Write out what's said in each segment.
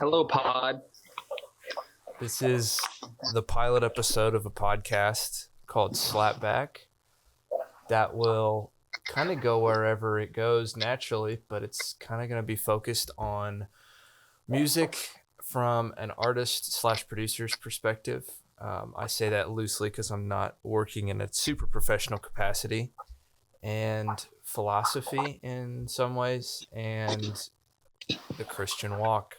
Hello, Pod. This is the pilot episode of a podcast called SLAPBACK that will kind of go wherever it goes naturally, but it's kind of going to be focused on music from an artist / producer's perspective. I say that loosely because I'm not working in a super professional capacity, and philosophy in some ways, and the Christian walk.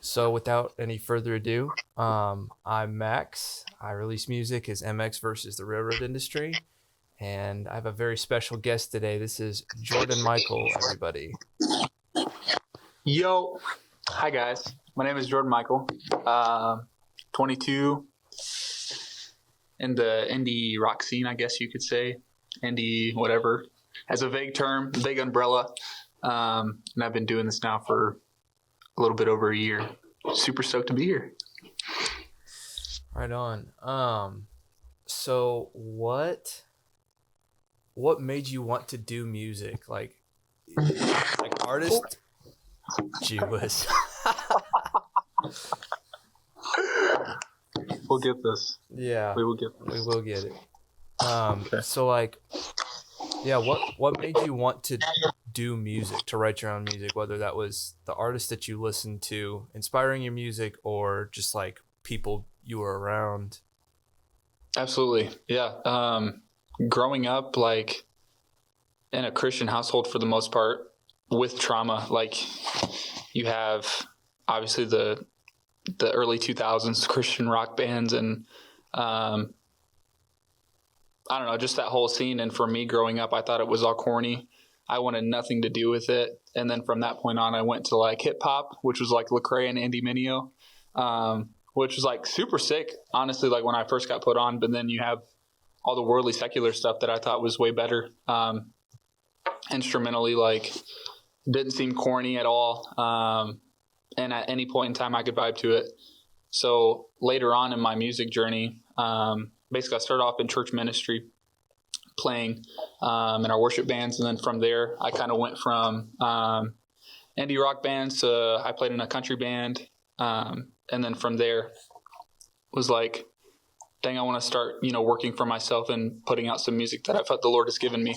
So without any further ado, I'm Max. I release music as MX versus the railroad industry. And I have a very special guest today. This is Jorden Michael, everybody. Yo. Hi, guys. My name is Jorden Michael. 22 in the indie rock scene, I guess you could say. Indie whatever. As a vague term, vague umbrella. And I've been doing this now for a little bit over a year. Super stoked to be here. Right on. So what made you want to do music? Like artist? Gee whiz. We'll get this. Yeah. We will get this. We will get it. Okay. So what made you want to do music, to write your own music, whether that was the artist that you listened to inspiring your music or just like people you were around? Absolutely. Yeah. Growing up like in a Christian household for the most part with trauma, like you have obviously the early 2000s Christian rock bands and I don't know, just that whole scene. And for me growing up, I thought it was all corny. I wanted nothing to do with it. And then from that point on, I went to like hip hop, which was like Lecrae and Andy Mineo, which was like super sick, honestly, like when I first got put on. But then you have all the worldly secular stuff that I thought was way better. Instrumentally, like didn't seem corny at all. And at any point in time I could vibe to it. So later on in my music journey, basically I started off in church ministry, playing in our worship bands, and then from there I kind of went from indie rock bands to I played in a country band, and then from there was like, dang, I want to start working for myself and putting out some music that I felt the Lord has given me.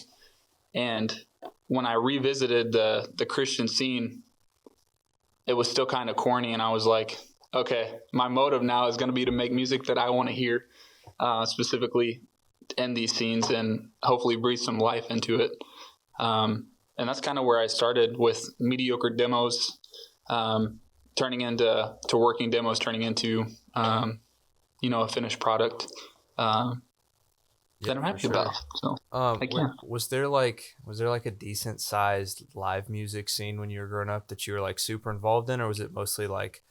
And when I revisited the Christian scene, it was still kind of corny, and I was like, okay, my motive now is going to be to make music that I want to hear, specifically in these scenes, and hopefully breathe some life into it. And that's kind of where I started, with mediocre demos, turning into working demos, turning into a finished product that I'm happy about. So was there like a decent sized live music scene when you were growing up that you were like super involved in, or was it mostly like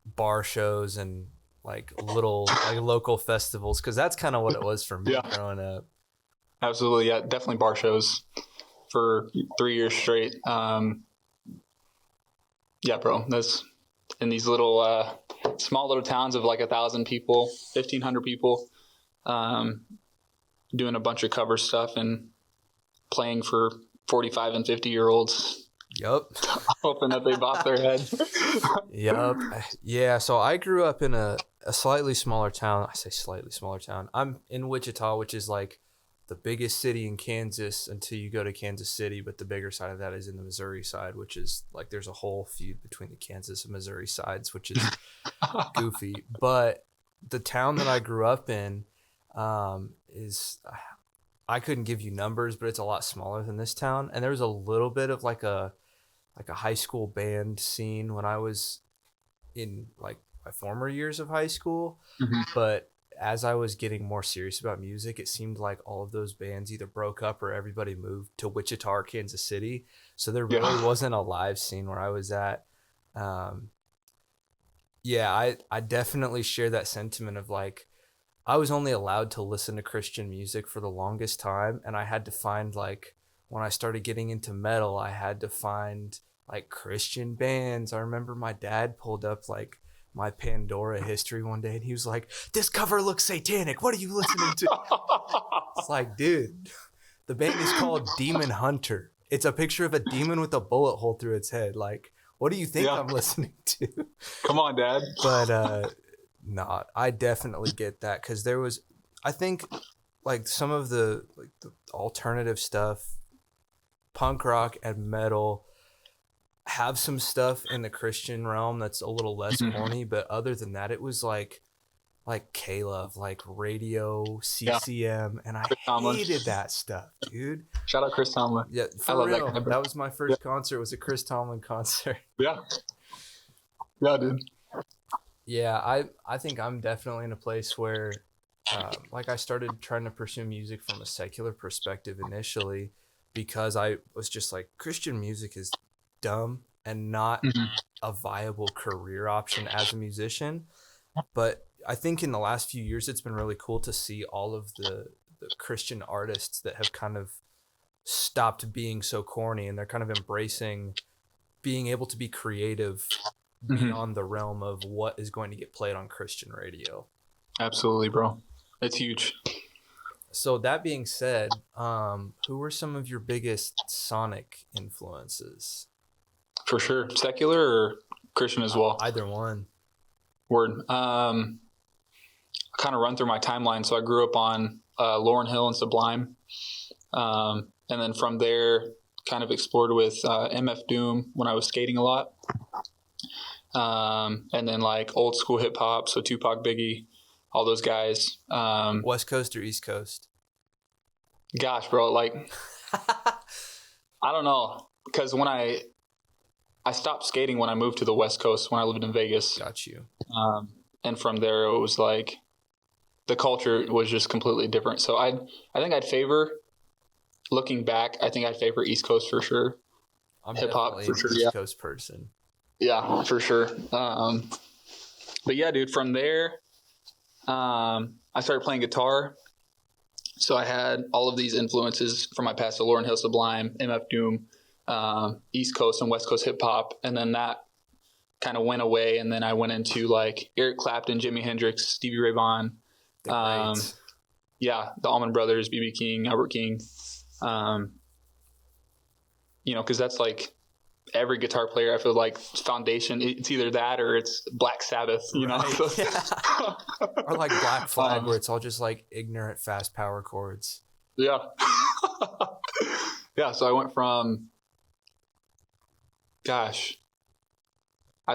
bar shows and like little like local festivals? Because that's kind of what it was for me growing up. Absolutely. Yeah, definitely bar shows for 3 years straight. Yeah, bro, that's in these little small little towns of like 1,000 people, 1,500 people, doing a bunch of cover stuff and playing for 45 and 50-year-olds. Yep. Hoping that they bop their head. Yep. Yeah. So I grew up in a slightly smaller town. I say slightly smaller town. I'm in Wichita, which is like the biggest city in Kansas until you go to Kansas City. But the bigger side of that is in the Missouri side, which is like there's a whole feud between the Kansas and Missouri sides, which is goofy. But the town that I grew up in is, I couldn't give you numbers, but it's a lot smaller than this town. And there was a little bit of like a high school band scene when I was in like my former years of high school. Mm-hmm. But as I was getting more serious about music, it seemed like all of those bands either broke up or everybody moved to Wichita or Kansas City. So there really wasn't a live scene where I was at. I definitely share that sentiment of like, I was only allowed to listen to Christian music for the longest time. And I had to find like, when I started getting into metal, I had to find like Christian bands. I remember my dad pulled up like my Pandora history one day and he was like, "This cover looks satanic. What are you listening to?" It's like, dude, the band is called Demon Hunter. It's a picture of a demon with a bullet hole through its head. Like, What do you think I'm listening to? Come on, Dad. But no, I definitely get that, because I think like some of the alternative stuff, punk rock and metal have some stuff in the Christian realm that's a little less corny, but other than that, it was like K-Love, like Radio, CCM, and I hated that stuff, dude. Shout out Chris Tomlin. Yeah, for real. That was my first concert. Was a Chris Tomlin concert. Yeah, dude. Yeah, I think I'm definitely in a place where, like, I started trying to pursue music from a secular perspective initially, because I was just like, Christian music is dumb and not a viable career option as a musician. But I think in the last few years, it's been really cool to see all of the Christian artists that have kind of stopped being so corny, and they're kind of embracing being able to be creative beyond the realm of what is going to get played on Christian radio. Absolutely, bro. It's huge. So that being said, who were some of your biggest Sonic influences? For sure. Secular or Christian as well? Either one. Word. I kind of run through my timeline. So I grew up on Laurel Hill and Sublime. And then from there, kind of explored with MF Doom when I was skating a lot. And then like old school hip hop. So Tupac, Biggie, all those guys. West Coast or East Coast? Gosh, bro, like, I don't know. Because when I stopped skating when I moved to the West Coast when I lived in Vegas. Got you. And from there, it was like the culture was just completely different. So I think I'd favor, looking back, I think I'd favor East Coast for sure. I'm hip-hop for sure. East Coast person. Yeah, for sure. But yeah, dude, from there, I started playing guitar. So I had all of these influences from my past, so Laurel Hill Sublime, MF Doom, East Coast and West Coast hip hop. And then that kind of went away. And then I went into like Eric Clapton, Jimi Hendrix, Stevie Ray Vaughan. The Allman Brothers, B.B. King, Albert King. Because that's like every guitar player, I feel like foundation, it's either that or it's Black Sabbath, you know? Yeah. Or like Black Flag, where it's all just like ignorant, fast power chords. Yeah. Yeah, so I went from, I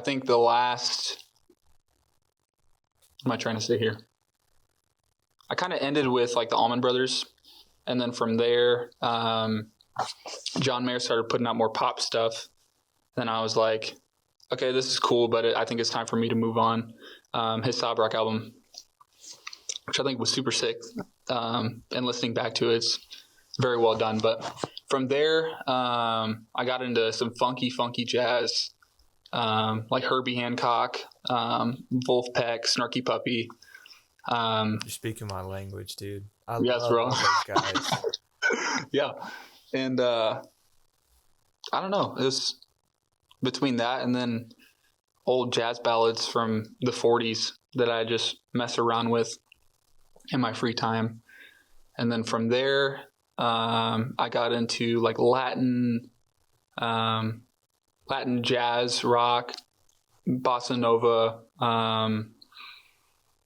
think the last, what am I trying to say here? I kind of ended with like the Allman Brothers. And then from there, John Mayer started putting out more pop stuff. Then I was like, okay, this is cool, but I think it's time for me to move on. His SLAPBACK album, which I think was super sick. And listening back to it, it's very well done. But from there, I got into some funky jazz, like Herbie Hancock, Wolfpack, Snarky Puppy. You're speaking my language, dude. I love bro. Those guys. Yeah. And I don't know. It was between that and then old jazz ballads from the 40s that I just mess around with in my free time. And then from there, I got into like Latin jazz, rock, bossa nova.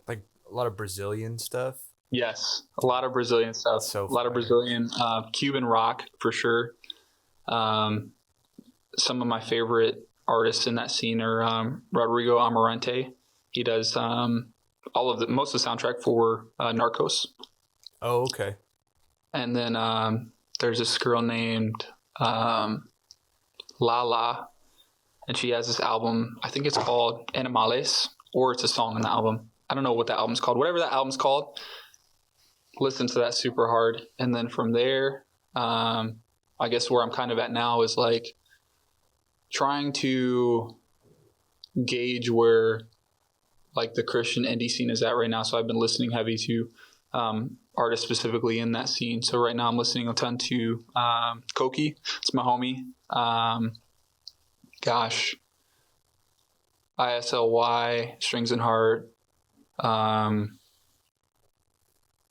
Like a lot of Brazilian stuff. Yes, a lot of Brazilian stuff. So a lot of Brazilian, Cuban rock for sure. Some of my favorite artists in that scene are Rodrigo Amarante. He does most of the soundtrack for Narcos. Oh, okay. And then there's this girl named Lala, and she has this album. I think it's called Animales, or it's a song on the album. I don't know what the album's called. Whatever that album's called, listen to that super hard. And then from there, I guess where I'm kind of at now is like trying to gauge where like the Christian indie scene is at right now. So I've been listening heavy to artists specifically in that scene. So right now I'm listening a ton to Koki. It's my homie. ISLY, Strings and Heart.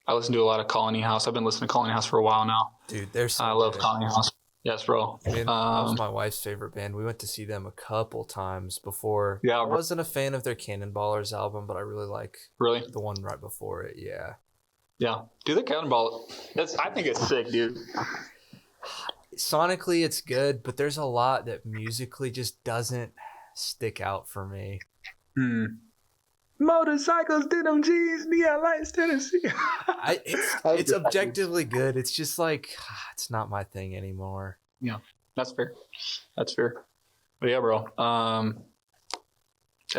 I listen to a lot of Colony House. I've been listening to Colony House for a while now. Dude, they're so I love good. Colony House. Yes, bro. And that was my wife's favorite band. We went to see them a couple times before. Yeah, I bro. wasn't a fan of their Cannonballers album, but I really like Really? the one right before it. Yeah. Yeah. Dude, the Cannonball, I think it's sick, dude. Sonically, it's good, but there's a lot that musically just doesn't stick out for me. Motorcycles, denim jeans, neon lights, Tennessee. It's objectively good. It's just like, it's not my thing anymore. Yeah, that's fair. That's fair. But yeah, bro. And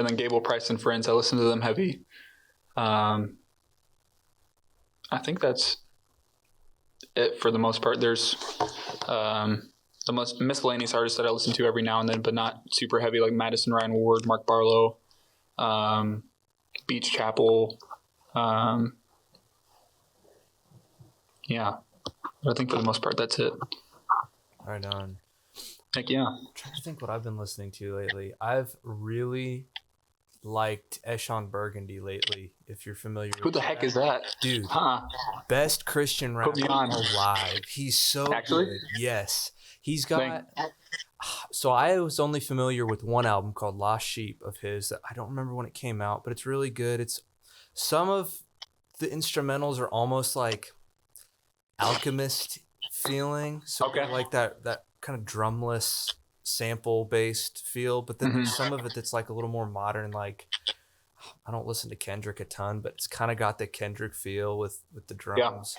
then Gable Price and Friends, I listen to them heavy. I think that's it for the most part. There's the most miscellaneous artists that I listen to every now and then, but not super heavy, like Madison Ryan Ward, Mark Barlow, Beach Chapel. Yeah, I think for the most part that's it. Right on. Heck yeah. I'm trying to think what I've been listening to lately. I've really liked Eshon Burgundy lately, if you're familiar Who with the heck is that? Dude, Huh. best Christian rapper Put me on. alive. He's so Actually? good. Yes. He's got... So I was only familiar with one album called Lost Sheep of his that I don't remember when it came out, but it's really good. It's some of the instrumentals are almost like Alchemist feeling. So Okay. like that kind of drumless sample based feel, but then there's some of it that's like a little more modern. Like I don't listen to Kendrick a ton, but it's kind of got the Kendrick feel with the drums.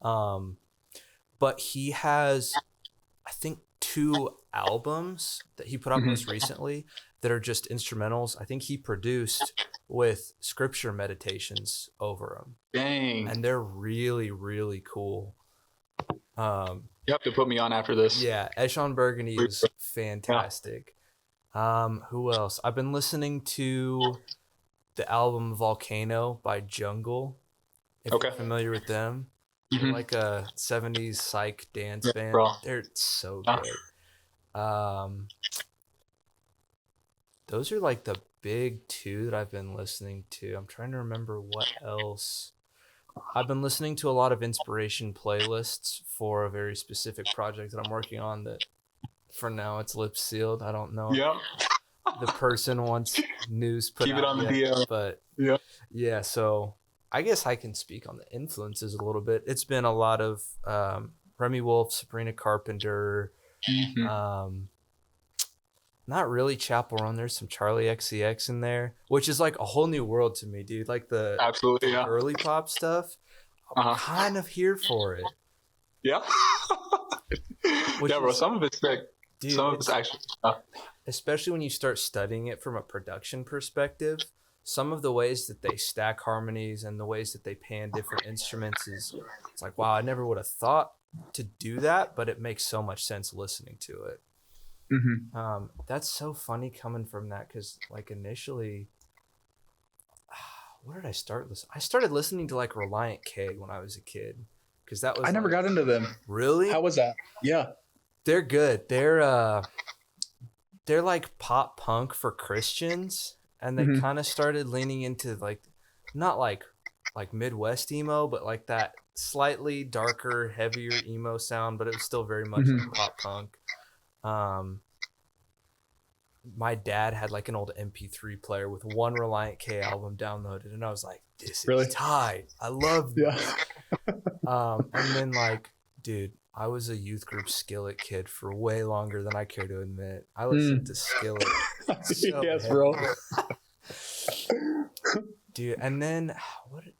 But he has, I think, 2 albums that he put out most recently that are just instrumentals. I think he produced with scripture meditations over them. Dang. And they're really, really cool. You have to put me on after this. Yeah, Eshon Burgundy is fantastic. Who else? I've been listening to the album Volcano by Jungle. If you're familiar with them. They're like a 70s psych dance band. Bro. They're so good. Those are like the big 2 that I've been listening to. I'm trying to remember what else. I've been listening to a lot of inspiration playlists for a very specific project that I'm working on that for now it's lip sealed. I don't know. Yeah. The person wants news put Keep out it on the yet, DL. but yeah, so I guess I can speak on the influences a little bit. It's been a lot of Remy Wolf, Sabrina Carpenter, not really Chapel Run. There's some Charlie XCX in there, which is like a whole new world to me, dude. Like the absolutely early pop stuff. I'm kind of here for it. Yeah. Bro. Some of it's sick. Dude, some of it's actually especially when you start studying it from a production perspective. Some of the ways that they stack harmonies and the ways that they pan different instruments it's like, wow, I never would have thought to do that, but it makes so much sense listening to it. That's so funny coming from that, because like initially, where did I start listening? I started listening to like Reliant K when I was a kid, because that was I never got into them. Really? How was that? Yeah, they're good. They're like pop punk for Christians, and they kind of started leaning into like not like Midwest emo, but like that slightly darker, heavier emo sound, but it was still very much like pop punk. My dad had like an old MP3 player with one Reliant K album downloaded, and I was like, this is tight. I love this. And then like, dude, I was a youth group Skillet kid for way longer than I care to admit. I listened to Skillet. Yes, bro. Dude, and then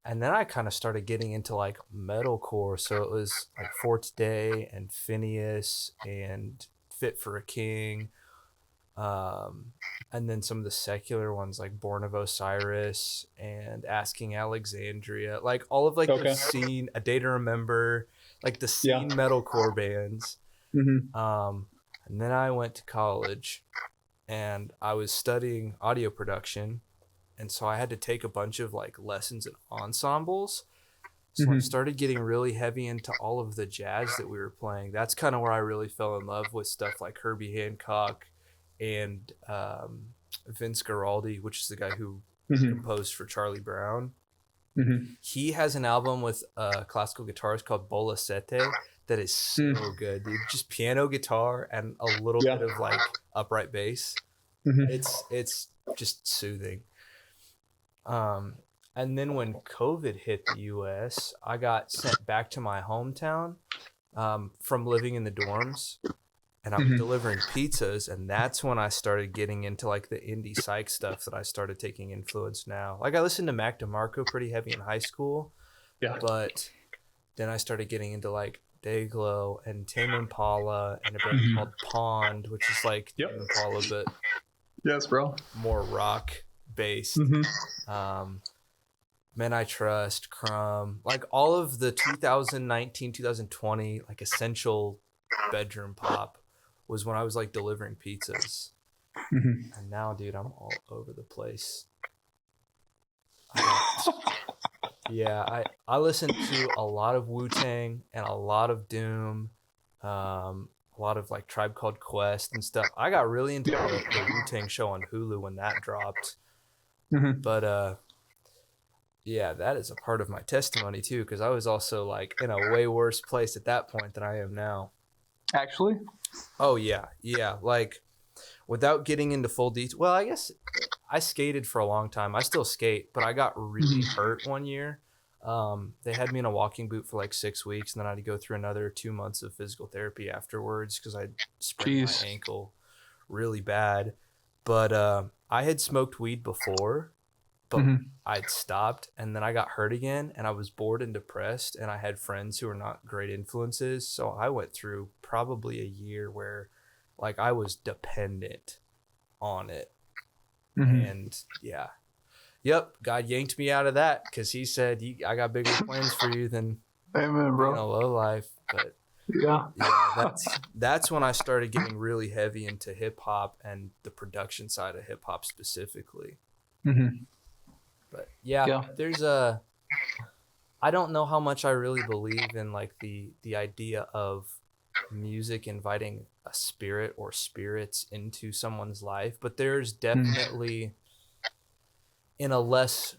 I kind of started getting into like metalcore. So it was like Fort's Day and Phineas and Fit for a King. And then some of the secular ones like Born of Osiris and Asking Alexandria, like all of like the scene, A Day to Remember, like the scene metalcore bands. And then I went to college and I was studying audio production. And so I had to take a bunch of like lessons in ensembles. So I started getting really heavy into all of the jazz that we were playing. That's kind of where I really fell in love with stuff like Herbie Hancock and Vince Guaraldi, which is the guy who composed for Charlie Brown. He has an album with a classical guitarist called Bola Sete that is so good, dude. Just piano, guitar, and a little bit of like upright bass. It's just soothing. And then when COVID hit the US, I got sent back to my hometown from living in the dorms, and I was delivering pizzas, and that's when I started getting into like the indie psych stuff that I started taking influence now. Like I listened to Mac DeMarco pretty heavy in high school, but then I started getting into like Dayglow and Tame Impala and a band called Pond, which is like Tame Impala but more rock based. Men I Trust, Crumb, like all of the 2019, 2020 like essential bedroom pop was when I was like delivering pizzas. And now, dude, I'm all over the place. I listen to a lot of Wu-Tang and a lot of Doom, a lot of like Tribe Called Quest and stuff. I got really into the Wu-Tang show on Hulu when that dropped. But yeah, that is a part of my testimony too, because I was also like in a way worse place at that point than I am now. Actually? Oh yeah. Like without getting into full detail, well, I guess I skated for a long time. I still skate, but I got really hurt one year. They had me in a walking boot for like 6 weeks, and then I had to go through another 2 months of physical therapy afterwards because I sprained my ankle really bad. But I had smoked weed before, but I'd stopped, and then I got hurt again, and I was bored and depressed, and I had friends who were not great influences. So I went through probably a year where like I was dependent on it. And God yanked me out of that because he said, I got bigger plans for you than Amen, bro. A low life. But that's when I started getting really heavy into hip hop and the production side of hip hop specifically. But there's I don't know how much I really believe in like the idea of music inviting a spirit or spirits into someone's life, but there's definitely, in a less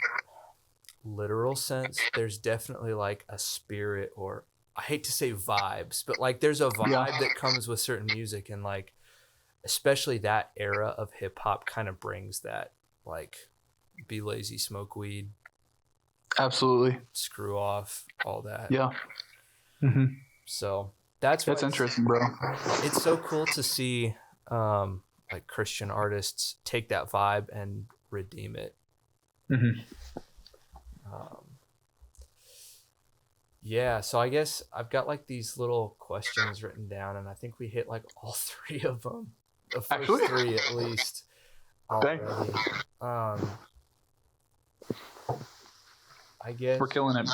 literal sense, there's definitely like a spirit, or I hate to say vibes, but like there's a vibe that comes with certain music, and like especially that era of hip hop kind of brings that, like be lazy, smoke weed, absolutely, screw off, all that. So that's interesting, bro. It's so cool to see like Christian artists take that vibe and redeem it. So I guess I've got like these little questions written down, and I think we hit like all three of them, the first three at least already. I guess we're killing it.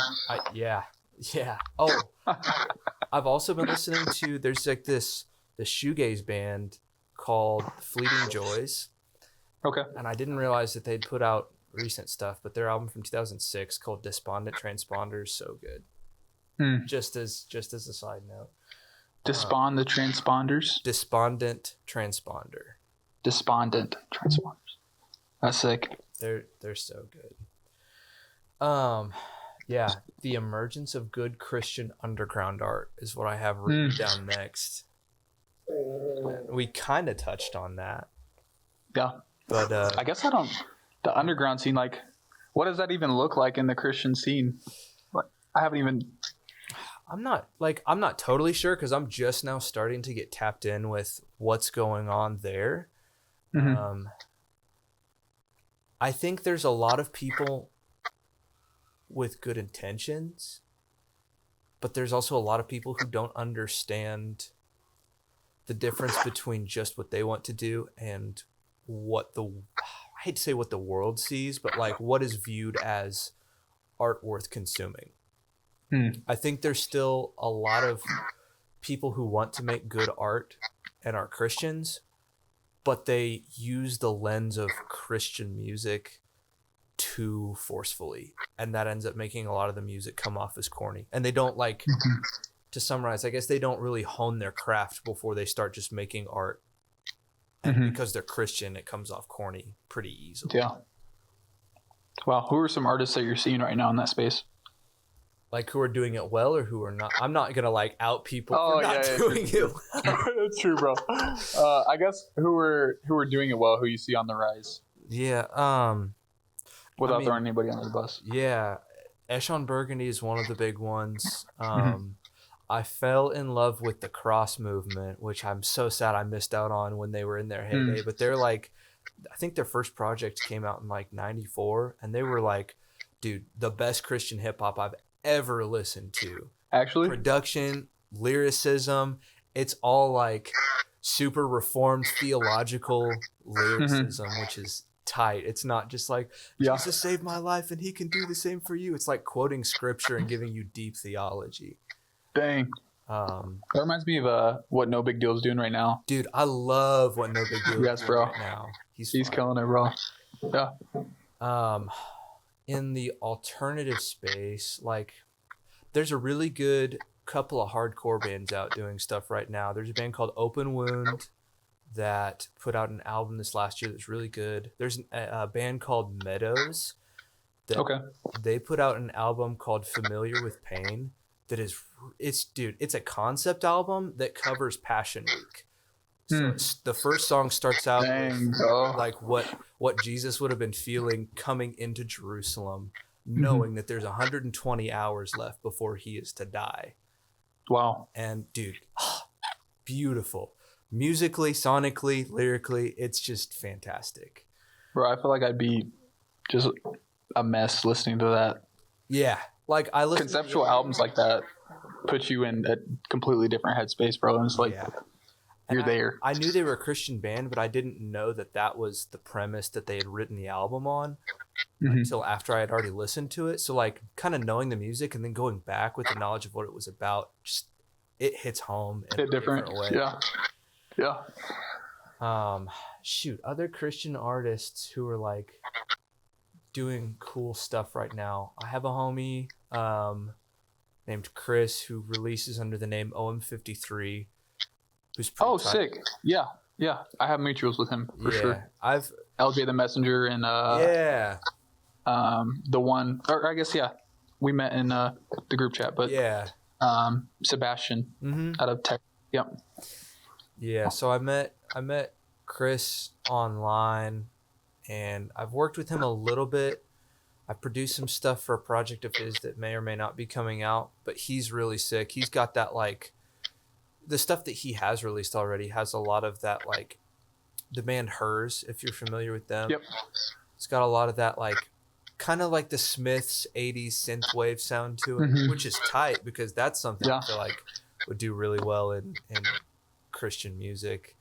I've also been listening to, there's like the shoegaze band called Fleeting Joys. And I didn't realize that they'd put out recent stuff, but their album from 2006 called Despondent Transponder is so good. Just as a side note. Despondent Transponders? Despondent Transponder. Despondent Transponders. That's sick. They're so good. The emergence of good Christian underground art is what I have written down next. We kind of touched on that. But I guess the underground scene, like, what does that even look like in the Christian scene? I haven't even... I'm not totally sure, because I'm just now starting to get tapped in with what's going on there. I think there's a lot of people with good intentions, but there's also a lot of people who don't understand the difference between just what they want to do and what I hate to say what the world sees, but like what is viewed as art worth consuming. I think there's still a lot of people who want to make good art and are Christians, but they use the lens of Christian music too forcefully, and that ends up making a lot of the music come off as corny. And they don't like, to summarize, I guess they don't really hone their craft before they start just making art. And because they're Christian, it comes off corny pretty easily. Wow, who are some artists that you're seeing right now in that space? Like who are doing it well or who are not? I'm not gonna like out people Oh, for not yeah, doing it well. That's true, bro. I guess who are doing it well, who you see on the rise, Yeah. without I mean, throwing anybody under the bus. yeah. Eshon Burgundy is one of the big ones. Mhm. I fell in love with the cross movement, which I'm so sad I missed out on when they were in their heyday. But they're like, I think their first project came out in like '94, and they were like, dude, the best Christian hip hop I've ever listened to. Actually, Production, lyricism, it's all like super reformed theological lyricism, which is tight. It's not just like yeah. Jesus saved my life and he can do the same for you. It's like quoting scripture and giving you deep theology. Dang. Um, That reminds me of what No Big Deal is doing right now. dude, I love what No Big Deal Yes, is bro. doing right now. He's fire. killing it, bro. Yeah. In the alternative space, like there's a really good couple of hardcore bands out doing stuff right now. There's a band called Open Wound that put out an album this last year that's really good. There's a band called Meadows that Okay. they put out an album called Familiar with Pain that is it's a concept album that covers Passion Week. So the first song starts out Dang, with bro. like what Jesus would have been feeling coming into Jerusalem, knowing that there's 120 hours left before he is to die. Wow. And dude, beautiful. Musically, sonically, lyrically, it's just fantastic. Bro, I feel like I'd be just a mess listening to that. Yeah. Like I listen Conceptual albums like that put you in a completely different headspace, bro. And it's like, yeah. you're And there. I knew they were a Christian band, but I didn't know that was the premise that they had written the album on until after I had already listened to it. So like kind of knowing the music and then going back with the knowledge of what it was about, just it hits home in a different way. Yeah. Shoot, other Christian artists who are like doing cool stuff right now. I have a homie named Chris who releases under the name OM53. Who's Oh, tight. sick. Yeah. I have mutuals with him for sure. I've LJ the Messenger and the one, or I guess we met in the group chat, but Sebastian out of Tech. Yep. Yeah, so I met Chris online, and I've worked with him a little bit. I produced some stuff for a project of his that may or may not be coming out, but he's really sick. He's got that like the stuff that he has released already has a lot of that like the band Hers, if you're familiar with them. Yep. It's got a lot of that like kind of like the Smiths 80s synthwave sound to it, which is tight because that's something I feel like would do really well in Christian music.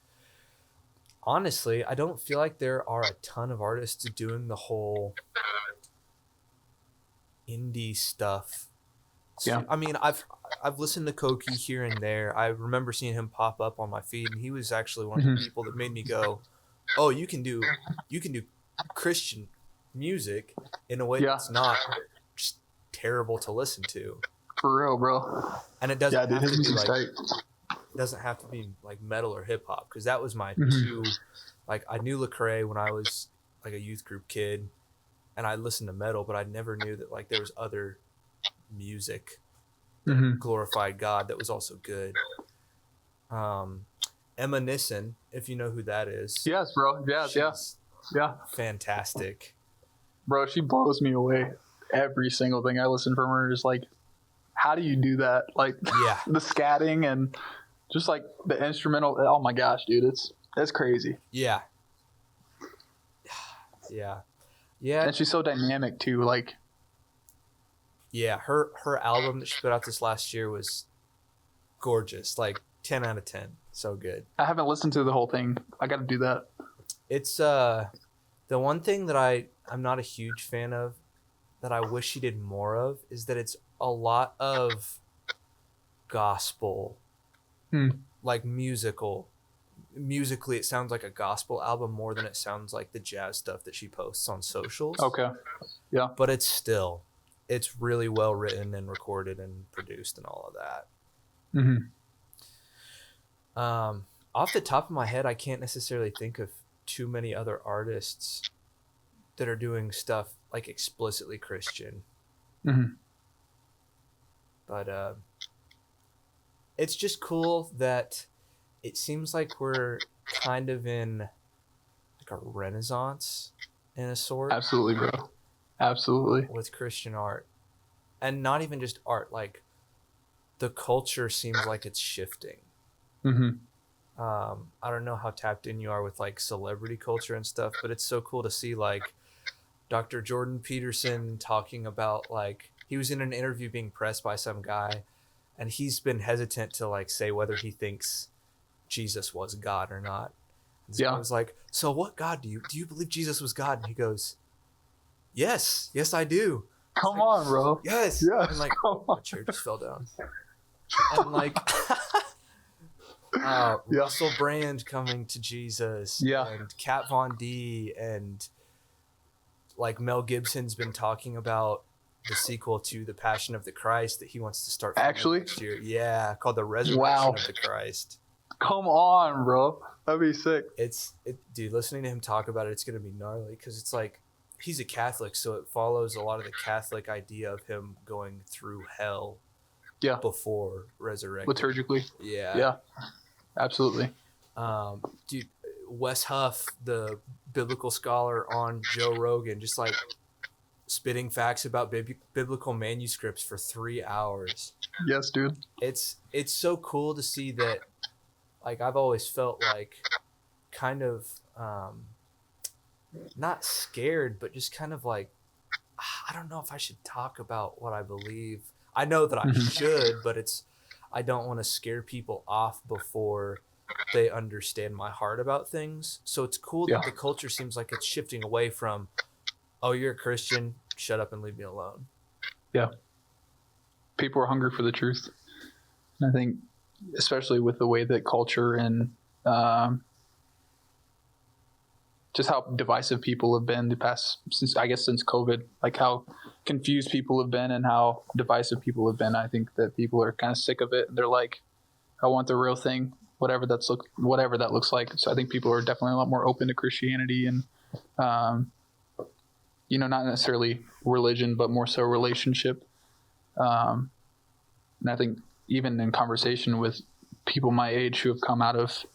Honestly, I don't feel like there are a ton of artists doing the whole indie stuff. So, I mean, I've listened to Koki here and there. I remember seeing him pop up on my feed, and he was actually one of the people that made me go, "Oh, you can do Christian music in a way that's not just terrible to listen to." For real, bro. And it doesn't have to be like tight. it doesn't have to be like metal or hip hop because that was my two. Like I knew Lecrae when I was like a youth group kid, and I listened to metal, but I never knew that like there was other music that glorified God that was also good. Emma Nissen, if you know who that is. Yes, bro. Yeah. Fantastic. Bro, she blows me away. Every single thing I listen from her is like, how do you do that? Like, the scatting and just like the instrumental. Oh my gosh, dude, it's crazy. Yeah. And she's so dynamic too. Like, yeah, her album that she put out this last year was gorgeous. Like 10 out of 10. So good. I haven't listened to the whole thing. I got to do that. It's the one thing that I'm not a huge fan of that I wish she did more of is that it's a lot of gospel, like musically it sounds like a gospel album more than it sounds like the jazz stuff that she posts on socials. Okay. Yeah. But it's really well written and recorded and produced and all of that. Off the top of my head, I can't necessarily think of too many other artists that are doing stuff like explicitly Christian. But it's just cool that it seems like we're kind of in like a renaissance in a sort. Absolutely, bro. Absolutely. With Christian art. And not even just art, like the culture seems like it's shifting. Mm-hmm. I don't know how tapped in you are with like celebrity culture and stuff, but it's so cool to see like Dr. Jordan Peterson talking about, like, he was in an interview being pressed by some guy, and he's been hesitant to like say whether he thinks Jesus was God or not. And so I was like, so what God do you believe Jesus was God? And he goes, yes, I do. Come on, bro. Yes. Yes. And like, my chair just fell down. And like, Russell Brand coming to Jesus. Yeah. And Kat Von D, and like Mel Gibson's been talking about the sequel to The Passion of the Christ that he wants to start Actually next year. Yeah, called The Resurrection of the Christ. Come on, bro. That'd be sick. Dude, listening to him talk about it, it's gonna be gnarly, because it's like, he's a Catholic, so it follows a lot of the Catholic idea of him going through hell before resurrection. Liturgically. Yeah, absolutely. Dude, Wes Huff, the biblical scholar on Joe Rogan, just like spitting facts about biblical manuscripts for 3 hours. Yes, dude. It's so cool to see that. Like, I've always felt like kind of not scared, but just kind of like, I don't know if I should talk about what I believe. I know that I should, but I don't want to scare people off before they understand my heart about things. So it's cool that the culture seems like it's shifting away from, oh, you're a Christian, shut up and leave me alone. Yeah. People are hungry for the truth. And I think, especially with the way that culture and just how divisive people have been since COVID, like how confused people have been and how divisive people have been. I think that people are kind of sick of it. They're like, I want the real thing, whatever that looks like. So I think people are definitely a lot more open to Christianity and, not necessarily religion, but more so relationship. And I think even in conversation with people my age who have come out of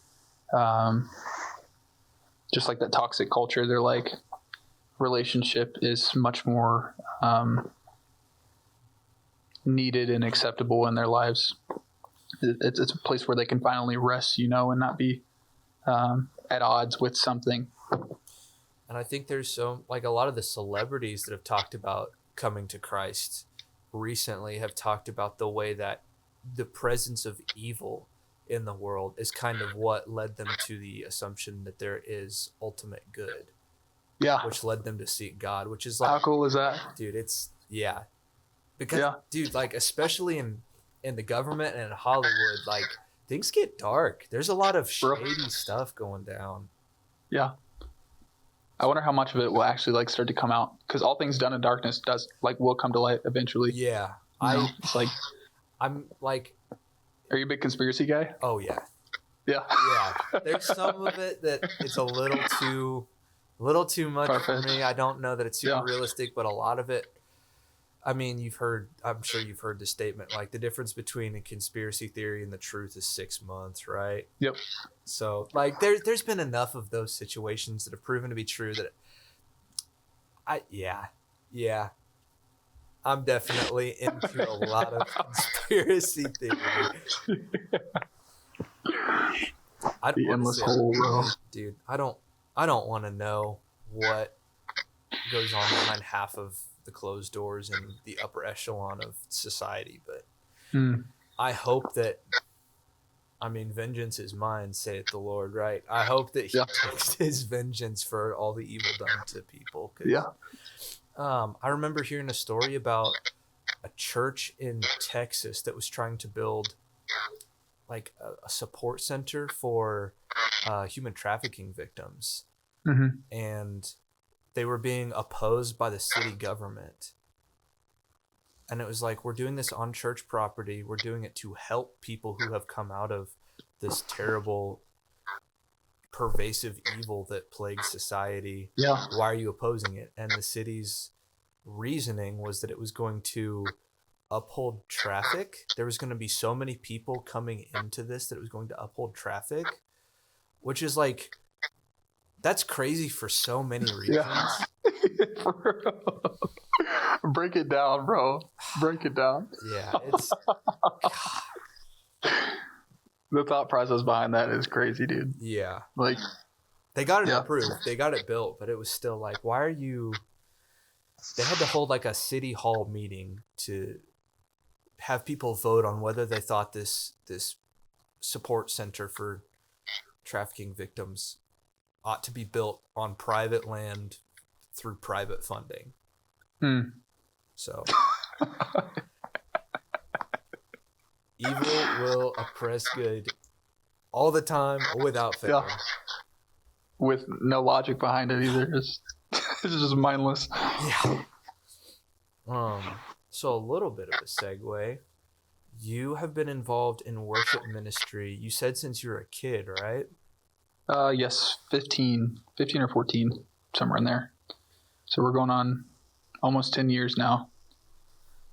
just like that toxic culture, they're like, relationship is much more needed and acceptable in their lives. It's a place where they can finally rest, and not be at odds with something. And I think there's a lot of the celebrities that have talked about coming to Christ recently have talked about the way that the presence of evil in the world is kind of what led them to the assumption that there is ultimate good. Yeah. Which led them to seek God, which is like, how cool is that? Dude, because dude, like, especially in the government and in Hollywood, like, things get dark. There's a lot of shady stuff going down. Yeah. I wonder how much of it will actually like start to come out, because all things done in darkness will come to light eventually. Yeah. It's like, I'm like, are you a big conspiracy guy? Oh yeah. Yeah. Yeah. There's some of it that it's a little too much for me. I don't know that it's super realistic, but a lot of it, I mean, I'm sure you've heard the statement, like, the difference between a conspiracy theory and the truth is 6 months, right? Yep. So, like, there's been enough of those situations that have proven to be true that I'm definitely into a lot of conspiracy theory. The endless hole, bro. Dude, I don't want to know what goes on behind half of the closed doors in the upper echelon of society, but I hope that, vengeance is mine, saith the Lord, right? I hope that he takes his vengeance for all the evil done to people. I remember hearing a story about a church in Texas that was trying to build like a support center for human trafficking victims. Mm-hmm. And they were being opposed by the city government. And it was like, we're doing this on church property. We're doing it to help people who have come out of this terrible, pervasive evil that plagues society. Yeah. Why are you opposing it? And the city's reasoning was that it was going to uphold traffic. There was going to be so many people coming into this that it was going to uphold traffic, which is like, that's crazy for so many reasons. Yeah. Break it down, bro. Break it down. Yeah, it's The thought process behind that is crazy, dude. yeah. Like, They got it approved. They got it built, but it was still like, why are you? They had to hold like a city hall meeting to have people vote on whether they thought this support center for trafficking victims ought to be built on private land through private funding. So evil will oppress good all the time without fail. Yeah. With no logic behind it either. It's just mindless. Yeah. So a little bit of a segue. You have been involved in worship ministry. You said since you were a kid, right? Yes, 15 or 14, somewhere in there. So we're going on almost 10 years now.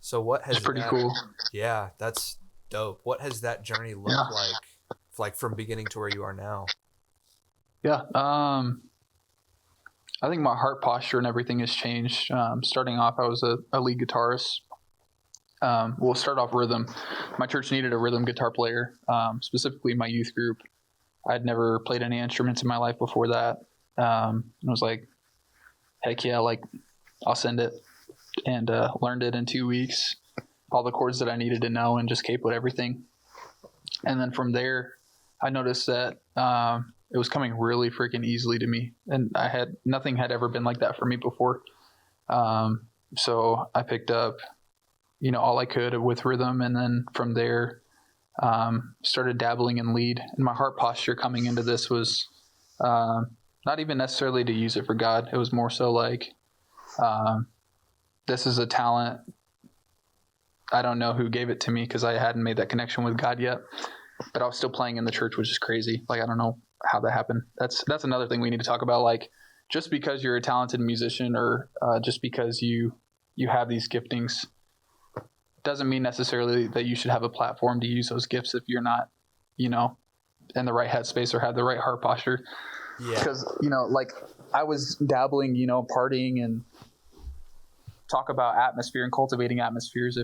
So what has It's pretty cool. Yeah, that's dope. What has that journey looked like from beginning to where you are now? Yeah. I think my heart posture and everything has changed. Starting off, I was a lead guitarist. We'll start off rhythm. My church needed a rhythm guitar player, specifically my youth group. I'd never played any instruments in my life before that. I was like, heck yeah, like I'll send it, and learned it in 2 weeks, all the chords that I needed to know, and just capoed everything. And then from there, I noticed that it was coming really freaking easily to me, and nothing had ever been like that for me before. So I picked up, all I could with rhythm, and then from there, started dabbling in lead. And my heart posture coming into this was not even necessarily to use it for God. It was more so like, this is a talent. I don't know who gave it to me because I hadn't made that connection with God yet, but I was still playing in the church, which is crazy. Like, I don't know how that happened. That's another thing we need to talk about. Like, just because you're a talented musician or just because you have these giftings doesn't mean necessarily that you should have a platform to use those gifts if you're not, in the right headspace or have the right heart posture. Yeah. Because, like I was dabbling, partying and talk about atmosphere and cultivating atmospheres.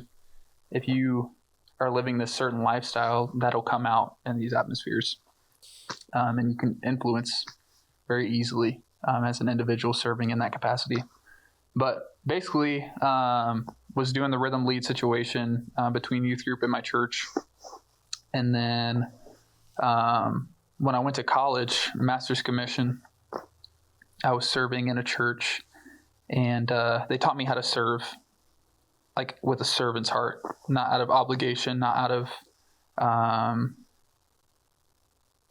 If you are living this certain lifestyle, that'll come out in these atmospheres. And you can influence very easily as an individual serving in that capacity. But basically, was doing the rhythm lead situation between youth group and my church. And then when I went to college, master's commission, I was serving in a church, and they taught me how to serve, like with a servant's heart, not out of obligation, not out of, I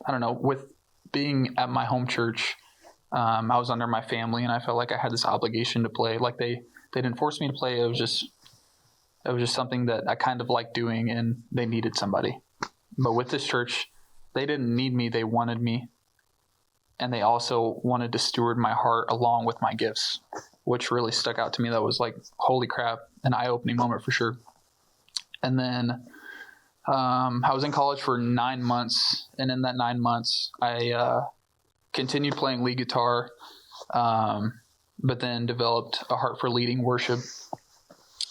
don't know, with being at my home church. I was under my family, and I felt like I had this obligation to play. Like they didn't force me to play. It was just something that I kind of liked doing, and they needed somebody. But with this church, they didn't need me. They wanted me. And they also wanted to steward my heart along with my gifts, which really stuck out to me. That was like, holy crap, an eye-opening moment for sure. And then I was in college for 9 months. And in that 9 months, I continued playing lead guitar, but then developed a heart for leading worship.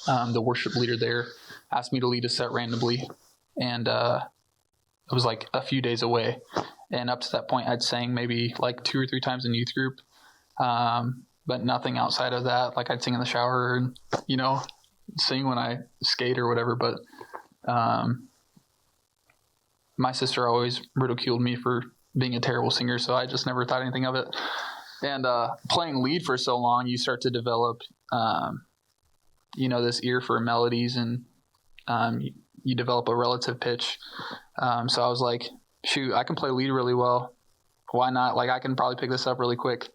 The worship leader there asked me to lead a set randomly, and it was like a few days away. And up to that point, I'd sang maybe like 2 or 3 times in youth group, but nothing outside of that. Like I'd sing in the shower and, sing when I skate or whatever. But my sister always ridiculed me for being a terrible singer, so I just never thought anything of it. And playing lead for so long, you start to develop, this ear for melodies, and you develop a relative pitch. So I was like, shoot, I can play lead really well. Why not? Like, I can probably pick this up really quick.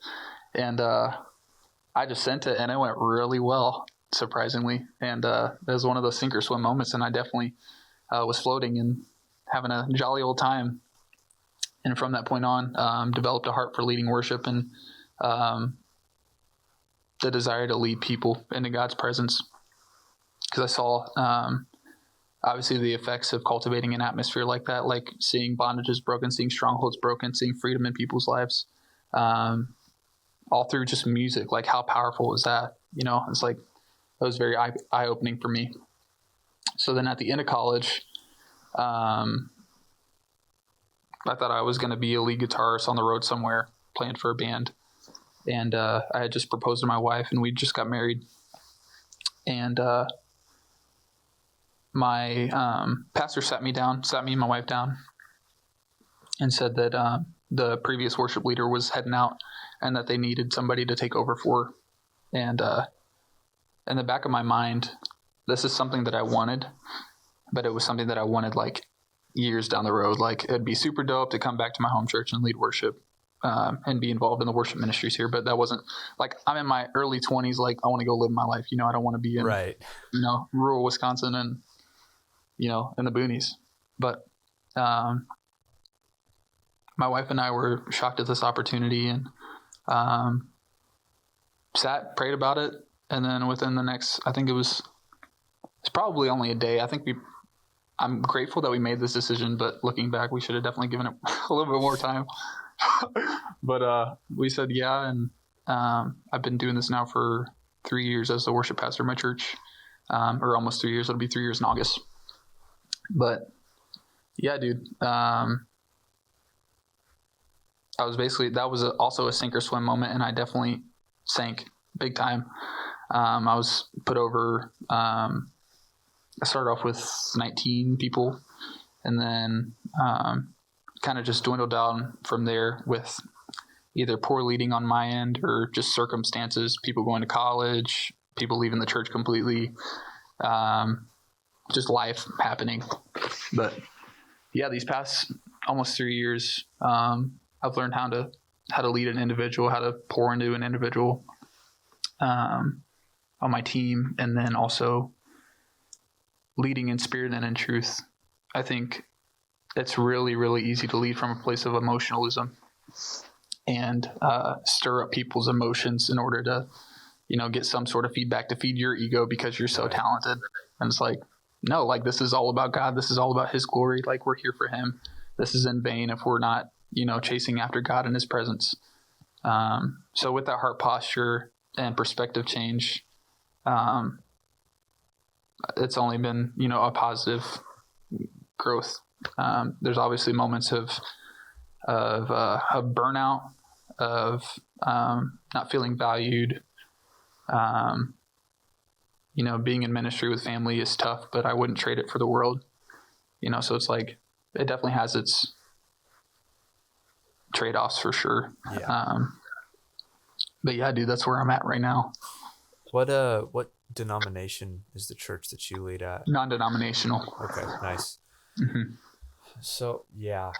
And I just sent it, and it went really well, surprisingly. And it was one of those sink or swim moments, and I definitely was floating and having a jolly old time. And from that point on, developed a heart for leading worship and the desire to lead people into God's presence. Because I saw obviously the effects of cultivating an atmosphere like that, like seeing bondages broken, seeing strongholds broken, seeing freedom in people's lives, all through just music. Like, how powerful is that? It's like, it was very eye-opening for me. So then at the end of college, I thought I was going to be a lead guitarist on the road somewhere, playing for a band. And I had just proposed to my wife, and we just got married. And my pastor sat me and my wife down, and said that the previous worship leader was heading out and that they needed somebody to take over for her. And in the back of my mind, this is something that I wanted, but it was something that I wanted like years down the road. Like, it'd be super dope to come back to my home church and lead worship and be involved in the worship ministries here. But that wasn't like, I'm in my early 20s. Like, I want to go live my life. I don't want to be in, rural Wisconsin and, in the boonies. But my wife and I were shocked at this opportunity, and prayed about it. And then within the next, I think it's probably only a day. I'm grateful that we made this decision, but looking back, we should have definitely given it a little bit more time. But we said yeah, and I've been doing this now for 3 years as the worship pastor of my church, or almost 3 years. It'll be 3 years in August. But yeah, dude, that was also a sink or swim moment, and I definitely sank big time. I was put over. I started off with 19 people, and then kind of just dwindled down from there with either poor leading on my end or just circumstances, people going to college, people leaving the church completely, just life happening. But yeah, these past almost 3 years, I've learned how to lead an individual, how to pour into an individual on my team, and then also leading in spirit and in truth. I think it's really, really easy to lead from a place of emotionalism and stir up people's emotions in order to, get some sort of feedback to feed your ego because you're so talented. And it's like, no, like, this is all about God. This is all about his glory. Like, we're here for him. This is in vain if we're not, chasing after God in his presence. So with that heart posture and perspective change, it's only been, a positive growth. There's obviously moments of burnout, of not feeling valued. Being in ministry with family is tough, but I wouldn't trade it for the world. So it's like, it definitely has its trade-offs for sure. Yeah. But yeah, dude, that's where I'm at right now. What denomination is the church that you lead at? Non-denominational. Okay, nice. Mm-hmm. So yeah,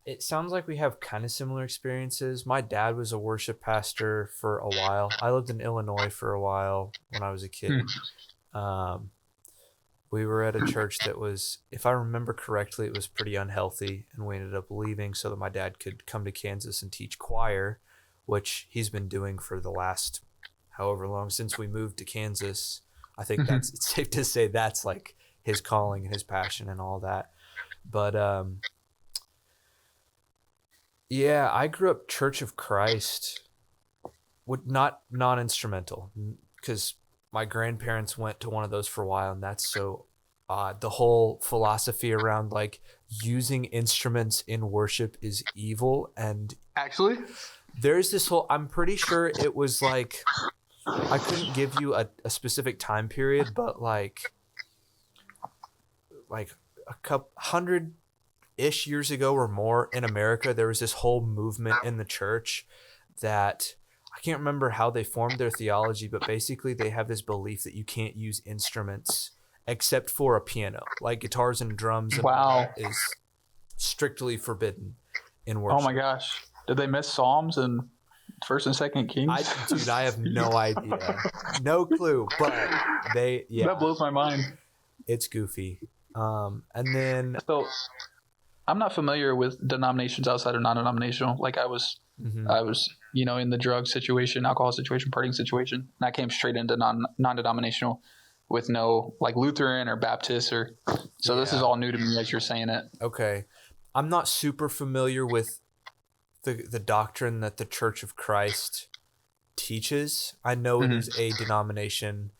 it sounds like we have kind of similar experiences. My dad was a worship pastor for a while. I lived in Illinois for a while when I was a kid. We were at a church that was, if I remember correctly, it was pretty unhealthy, and we ended up leaving so that my dad could come to Kansas and teach choir, which he's been doing for the last however long since we moved to Kansas. I think it's safe to say that's like his calling and his passion and all that. But yeah, I grew up Church of Christ, not non-instrumental, because my grandparents went to one of those for a while, and that's so odd. The whole philosophy around like using instruments in worship is evil. And actually, there's this whole, I'm pretty sure it was like, I couldn't give you a specific time period, but like a couple 100-ish years ago or more in America, there was this whole movement in the church that I can't remember how they formed their theology, but basically they have this belief that you can't use instruments except for a piano, like guitars and drums. And wow, is strictly forbidden in worship. Oh my gosh, did they miss Psalms and First and Second Kings? I have no idea, no clue. But that blows my mind. It's goofy. And then so I'm not familiar with denominations outside of non-denominational. Like I was, in the drug situation, alcohol situation, partying situation, and I came straight into non-denominational. with no like Lutheran or Baptist or. So this is all new to me as you're saying it. Okay. I'm not super familiar with the doctrine that the Church of Christ teaches. I know it is a denomination.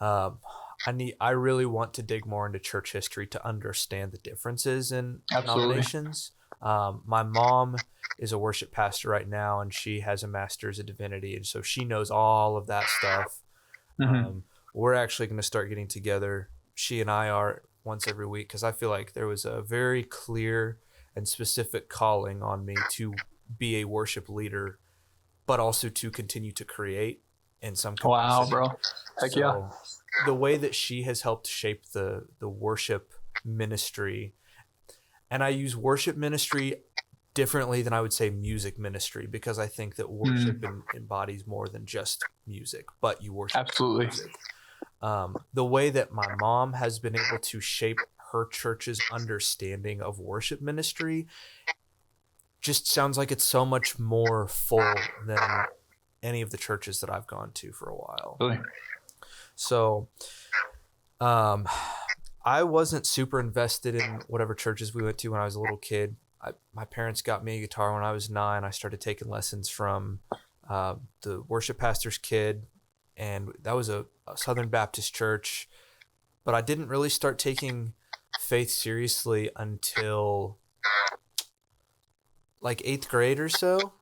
I really want to dig more into church history to understand the differences in denominations. My mom is a worship pastor right now, and she has a master's in divinity, and so she knows all of that stuff. We're actually going to start getting together. She and I are once every week, because I feel like there was a very clear and specific calling on me to be a worship leader, but also to continue to create in some capacity. Wow, bro. Heck yeah. The way that she has helped shape the worship ministry, and I use worship ministry differently than I would say music ministry, because I think that worship embodies more than just music, but you worship music. The way that my mom has been able to shape her church's understanding of worship ministry just sounds like it's so much more full than any of the churches that I've gone to for a while. Really? So I wasn't super invested in whatever churches we went to when I was a little kid. My parents got me a guitar when I was 9. I started taking lessons from the worship pastor's kid, and that was a Southern Baptist church. But I didn't really start taking faith seriously until like 8th grade or so.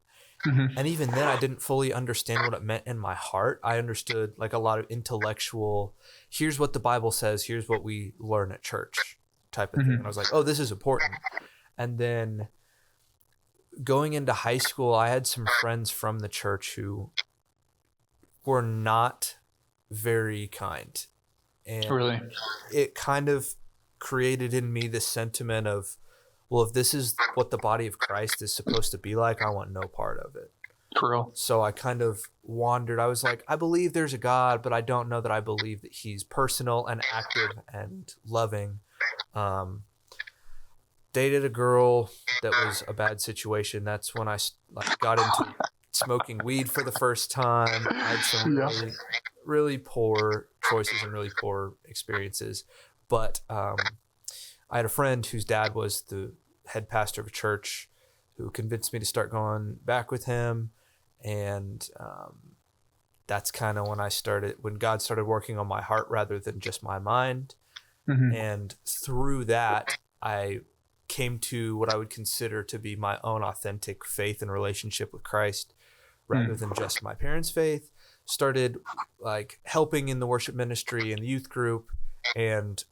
And even then I didn't fully understand what it meant in my heart. I understood like a lot of intellectual, here's what the Bible says, here's what we learn at church type of thing. And I was like, oh, this is important. And then going into high school, I had some friends from the church who were not very kind. And really, it kind of created in me this sentiment of, well, if this is what the body of Christ is supposed to be like, I want no part of it. For real. So I kind of wandered. I was like, I believe there's a God, but I don't know that I believe that he's personal and active and loving. Dated a girl that was a bad situation. That's when I got into smoking weed for the first time. I had some really poor choices and really poor experiences. But I had a friend whose dad was the head pastor of a church who convinced me to start going back with him. And that's kind of when God started working on my heart rather than just my mind. And through that, I came to what I would consider to be my own authentic faith and relationship with Christ rather than just my parents' faith. Started like helping in the worship ministry and the youth group, and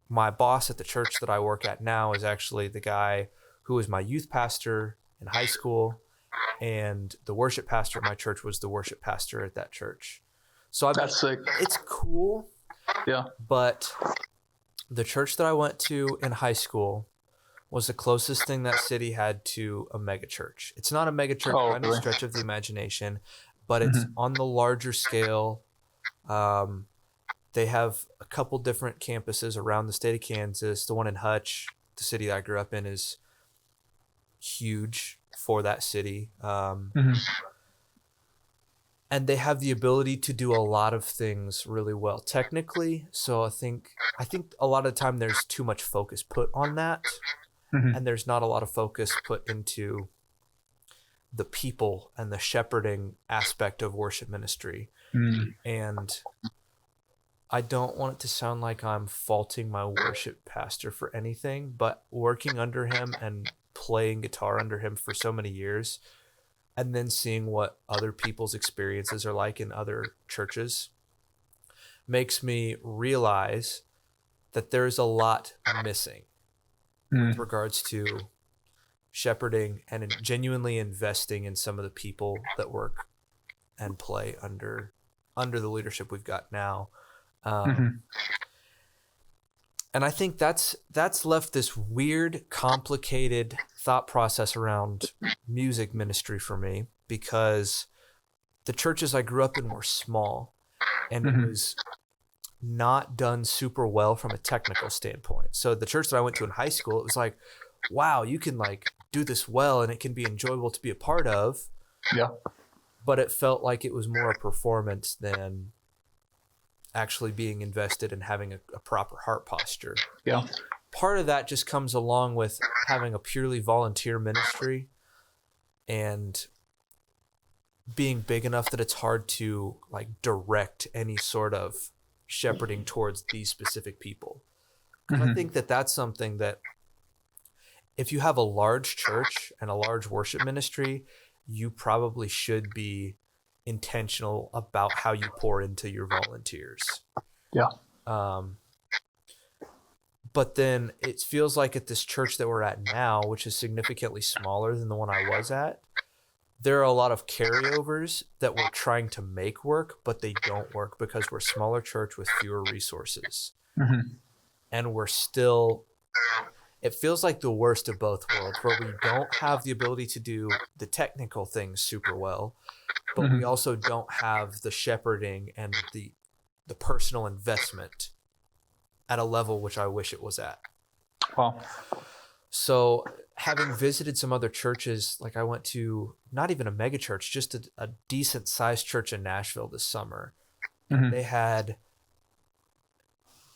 my boss at the church that I work at now is actually the guy who was my youth pastor in high school, and the worship pastor at my church was the worship pastor at that church. So that's sick. It's cool. Yeah. But the church that I went to in high school was the closest thing that city had to a mega church. It's not a mega church by any stretch of the imagination, but it's on the larger scale. They have a couple different campuses around the state of Kansas. The one in Hutch, the city that I grew up in, is huge for that city. And they have the ability to do a lot of things really well technically. So I think a lot of the time there's too much focus put on that. And there's not a lot of focus put into the people and the shepherding aspect of worship ministry. And I don't want it to sound like I'm faulting my worship pastor for anything, but working under him and playing guitar under him for so many years, and then seeing what other people's experiences are like in other churches, makes me realize that there's a lot missing with regards to shepherding and genuinely investing in some of the people that work and play under the leadership we've got now. And I think that's left this weird, complicated thought process around music ministry for me, because the churches I grew up in were small, and it was not done super well from a technical standpoint. So the church that I went to in high school, it was like, wow, you can like do this well and it can be enjoyable to be a part of. Yeah. But it felt like it was more a performance than actually being invested and having a proper heart posture. Yeah. Part of that just comes along with having a purely volunteer ministry and being big enough that it's hard to like direct any sort of shepherding towards these specific people. I think that that's something that if you have a large church and a large worship ministry, you probably should be intentional about how you pour into your volunteers. Yeah. But then it feels like at this church that we're at now, which is significantly smaller than the one I was at, there are a lot of carryovers that we're trying to make work, but they don't work because we're a smaller church with fewer resources. And we're still, it feels like the worst of both worlds, where we don't have the ability to do the technical things super well, but we also don't have the shepherding and the personal investment at a level which I wish it was at. Wow. So having visited some other churches, like I went to not even a mega church, just a decent sized church in Nashville this summer. They had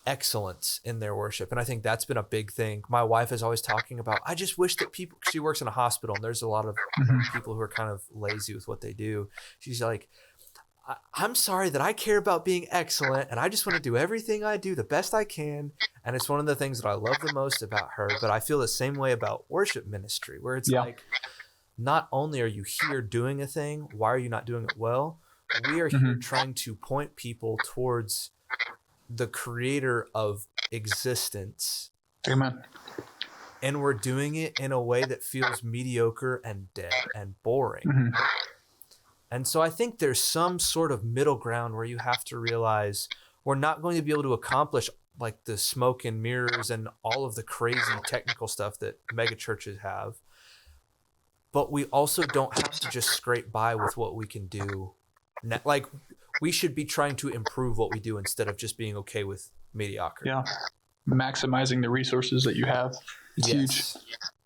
excellence in their worship. And I think that's been a big thing. My wife is always talking about, I just wish that people, she works in a hospital and there's a lot of people who are kind of lazy with what they do. She's like, I'm sorry that I care about being excellent and I just want to do everything I do the best I can. And it's one of the things that I love the most about her, but I feel the same way about worship ministry, where it's like, not only are you here doing a thing, why are you not doing it well? We are here trying to point people towards the creator of existence. Amen. And we're doing it in a way that feels mediocre and dead and boring. And so I think there's some sort of middle ground where you have to realize we're not going to be able to accomplish like the smoke and mirrors and all of the crazy technical stuff that mega churches have. But we also don't have to just scrape by with what we can do. Like we should be trying to improve what we do instead of just being okay with mediocrity. Yeah. Maximizing the resources that you have. It's huge.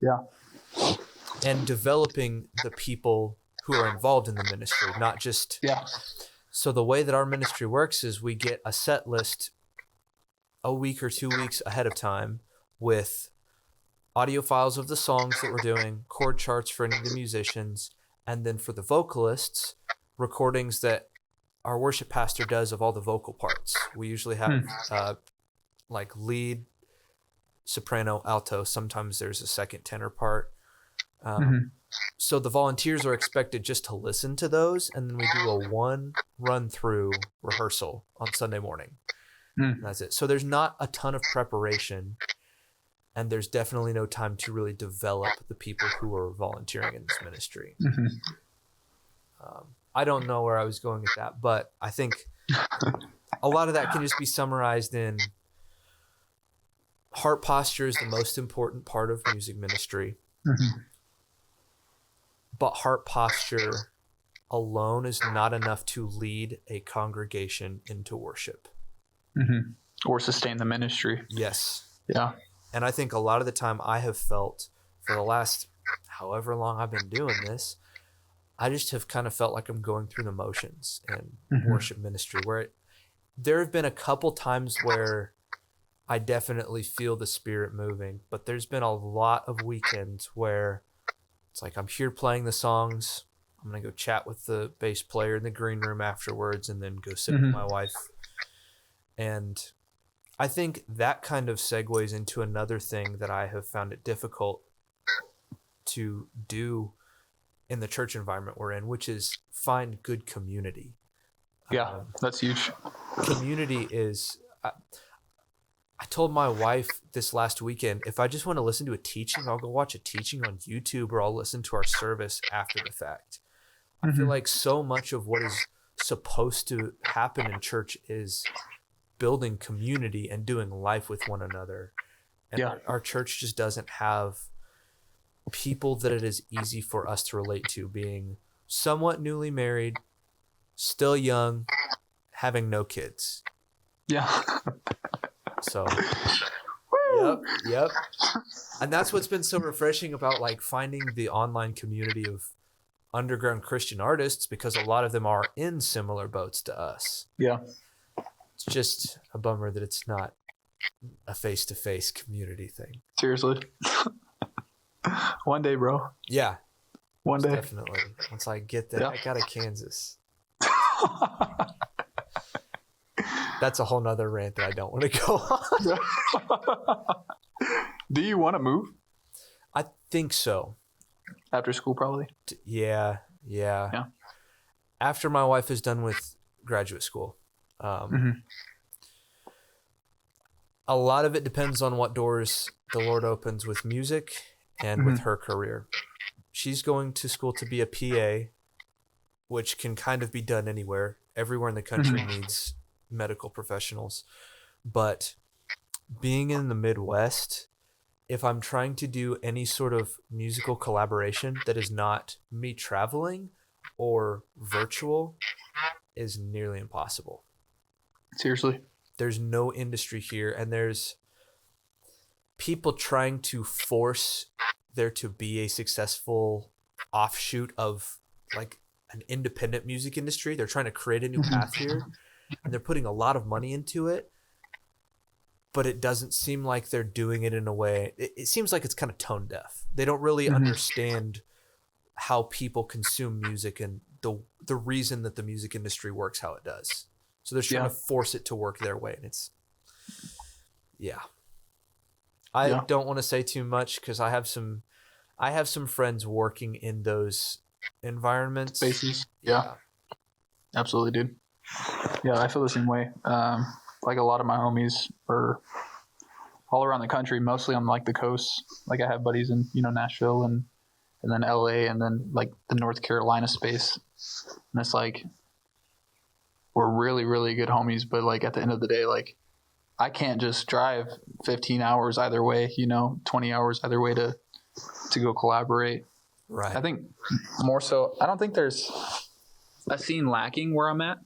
Yeah. And developing the people who are involved in the ministry, not just. So the way that our ministry works is we get a set list a week or 2 weeks ahead of time with audio files of the songs that we're doing, chord charts for any of the musicians, and then for the vocalists, recordings that our worship pastor does of all the vocal parts. We usually have like lead, soprano, alto. Sometimes there's a second tenor part. So the volunteers are expected just to listen to those, and then we do a one run through rehearsal on Sunday morning. And that's it. So there's not a ton of preparation, and there's definitely no time to really develop the people who are volunteering in this ministry. I don't know where I was going with that, but I think a lot of that can just be summarized in heart posture is the most important part of music ministry. But heart posture alone is not enough to lead a congregation into worship. Or sustain the ministry. Yes. Yeah. And I think a lot of the time I have felt for the last however long I've been doing this, I just have kind of felt like I'm going through the motions in worship ministry, where there have been a couple times where I definitely feel the Spirit moving, but there's been a lot of weekends where it's like I'm here playing the songs. I'm going to go chat with the bass player in the green room afterwards and then go sit with my wife. And I think that kind of segues into another thing that I have found it difficult to do in the church environment we're in, which is find good community. Yeah, that's huge. Community is... I told my wife this last weekend, if I just want to listen to a teaching, I'll go watch a teaching on YouTube or I'll listen to our service after the fact. I feel like so much of what is supposed to happen in church is building community and doing life with one another. And our church just doesn't have people that it is easy for us to relate to, being somewhat newly married, still young, having no kids. Yeah. So, yep. And that's what's been so refreshing about like finding the online community of underground Christian artists, because a lot of them are in similar boats to us. Yeah. It's just a bummer that it's not a face-to-face community thing. Seriously. One day, bro. Yeah, One day. definitely. Once I get the heck out of Kansas. That's a whole nother rant that I don't want to go on. Do you want to move I think so. after school? Probably. Yeah. After my wife is done with graduate school. A lot of it depends on what doors the Lord opens with music and with her career. She's going to school to be a PA, which can kind of be done anywhere. Everywhere in the country needs medical professionals. But being in the Midwest, if I'm trying to do any sort of musical collaboration that is not me traveling or virtual, is nearly impossible. Seriously. There's no industry here, and there's people trying to force there to be a successful offshoot of like an independent music industry. They're trying to create a new path here, and they're putting a lot of money into it, but it doesn't seem like they're doing it in a way. It seems like it's kind of tone deaf. They don't really understand how people consume music and the reason that the music industry works how it does. So they're trying to force it to work their way, and it's I don't want to say too much because I have some friends working in those environments. Spaces. Yeah. Absolutely, dude. Yeah, I feel the same way. Like a lot of my homies are all around the country, mostly on like the coast. Like I have buddies in, Nashville and then LA and then like the North Carolina space. And it's like we're really, really good homies, but like at the end of the day, like I can't just drive 15 hours either way, 20 hours either way to go collaborate. Right. I think more so, I don't think there's a scene lacking where I'm at.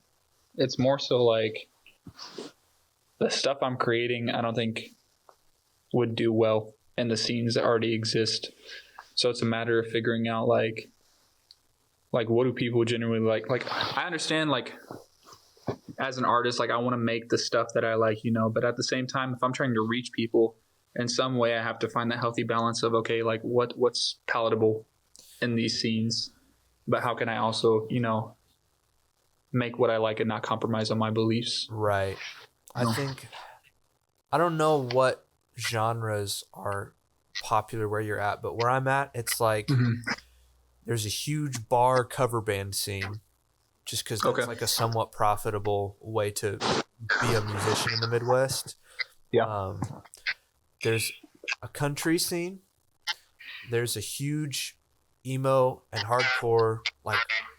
It's more so like the stuff I'm creating, I don't think would do well in the scenes that already exist. So it's a matter of figuring out like what do people genuinely like? Like I understand like as an artist, like I want to make the stuff that I like, but at the same time, if I'm trying to reach people in some way, I have to find that healthy balance of, okay, like what's palatable in these scenes, but how can I also, make what I like and not compromise on my beliefs. Right. I don't know what genres are popular where you're at, but where I'm at, it's like there's a huge bar cover band scene just because that's like a somewhat profitable way to be a musician in the Midwest. Yeah. There's a country scene. There's a huge emo and hardcore like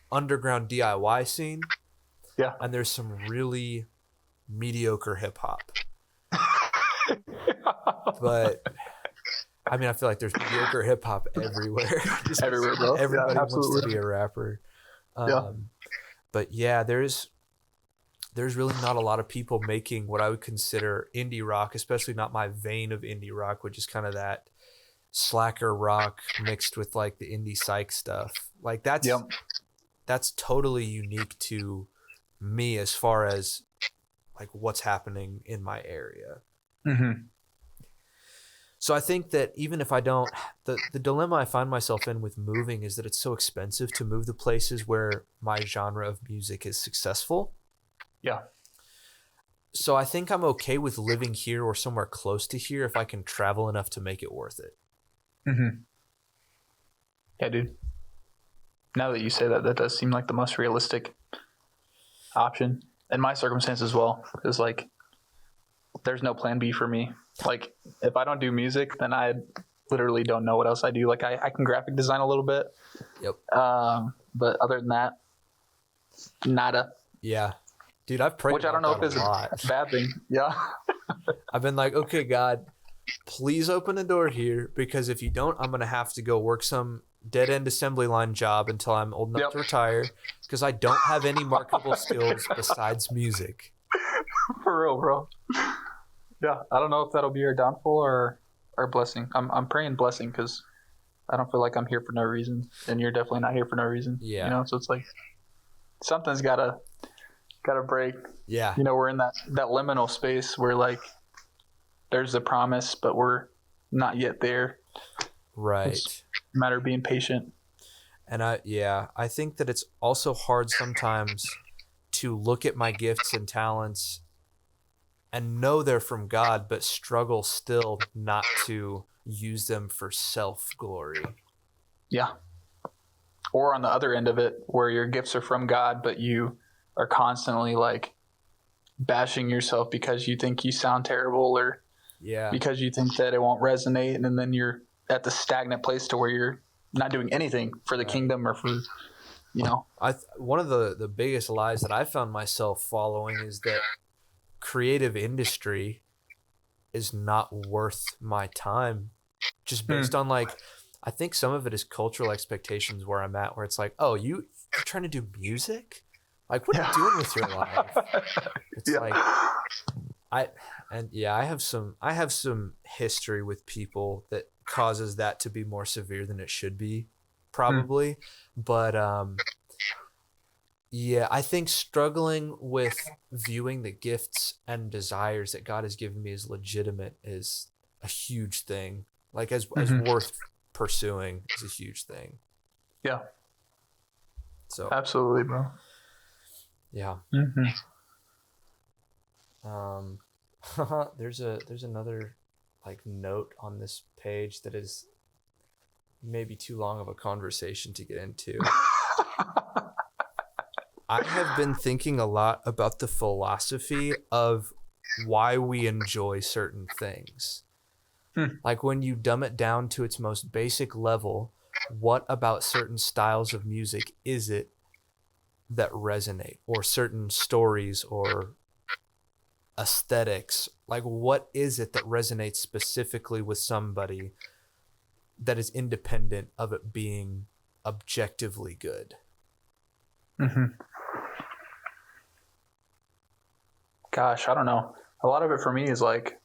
underground DIY scene. Yeah. And there's some really mediocre hip hop. But I mean, I feel like there's mediocre hip hop everywhere. Just everywhere, bro. Everybody wants to be a rapper. But yeah, there's really not a lot of people making what I would consider indie rock, especially not my vein of indie rock, which is kind of that slacker rock mixed with like the indie psych stuff. Like that's totally unique to me as far as like what's happening in my area. So I think that even if I don't, the dilemma I find myself in with moving is that it's so expensive to move to places where my genre of music is successful. Yeah. So I think I'm okay with living here or somewhere close to here if I can travel enough to make it worth it. Yeah, dude. Now that you say that, that does seem like the most realistic option in my circumstance as well. Because like, there's no plan B for me. Like, if I don't do music, then I literally don't know what else I do. Like, I can graphic design a little bit. Yep. But other than that, nada. Yeah. Dude, I've prayed. Which I don't know if it's a bad thing. Yeah. I've been like, okay, God, please open a door here, because if you don't, I'm going to have to go work some dead-end assembly line job until I'm old enough to retire, because I don't have any marketable skills besides music. For real, bro. Yeah, I don't know if that'll be our downfall or our blessing. I'm praying blessing because I don't feel like I'm here for no reason, and you're definitely not here for no reason. Yeah. So it's like something's gotta Gotta break. Yeah. We're in that liminal space where like there's the promise, but we're not yet there. Right. It's a matter of being patient. And I think that it's also hard sometimes to look at my gifts and talents and know they're from God, but struggle still not to use them for self-glory. Yeah. Or on the other end of it, where your gifts are from God, but you are constantly like bashing yourself because you think you sound terrible, or because you think that it won't resonate, and then you're at the stagnant place to where you're not doing anything for the kingdom or for, one of the biggest lies that I found myself following is that creative industry is not worth my time, just based on like, I think some of it is cultural expectations where I'm at, where it's like, oh, you're trying to do music? Like, what are you doing with your life? It's like, I have some history with people that causes that to be more severe than it should be, probably. But I think struggling with viewing the gifts and desires that God has given me as legitimate is a huge thing. Like as worth pursuing is a huge thing. Yeah. So absolutely, bro. Yeah. There's another like note on this page that is maybe too long of a conversation to get into. I have been thinking a lot about the philosophy of why we enjoy certain things. Like when you dumb it down to its most basic level, what about certain styles of music is it that resonate, or certain stories or aesthetics? Like what is it that resonates specifically with somebody that is independent of it being objectively good? Gosh, I don't know. A lot of it for me is like,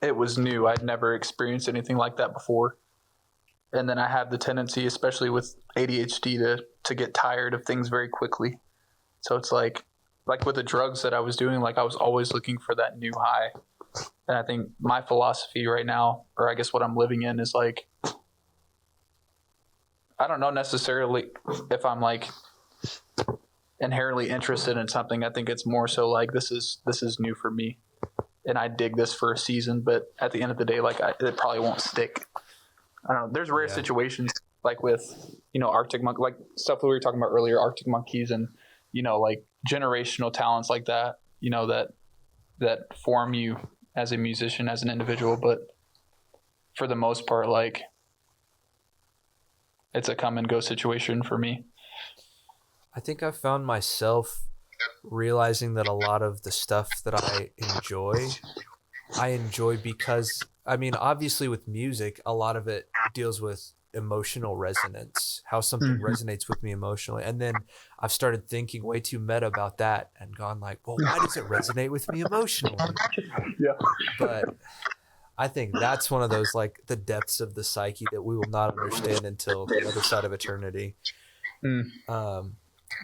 it was new. I'd never experienced anything like that before. And then I have the tendency, especially with ADHD, to get tired of things very quickly. So it's like with the drugs that I was doing, like I was always looking for that new high. And I think my philosophy right now, or I guess what I'm living in, is like, I don't know necessarily if I'm like inherently interested in something. I think it's more so like this is new for me, and I dig this for a season, but at the end of the day, like it probably won't stick. I don't know. There's rare situations like with, Arctic Monkeys, like stuff that we were talking about earlier, Arctic Monkeys, and, like generational talents like that, that form you as a musician, as an individual. But for the most part, like it's a come and go situation for me. I think I found myself realizing that a lot of the stuff that I enjoy because, I mean, obviously with music, a lot of it deals with emotional resonance, how something resonates with me emotionally. And then I've started thinking way too meta about that and gone like, well, why does it resonate with me emotionally? Yeah. But I think that's one of those, like the depths of the psyche that we will not understand until the other side of eternity.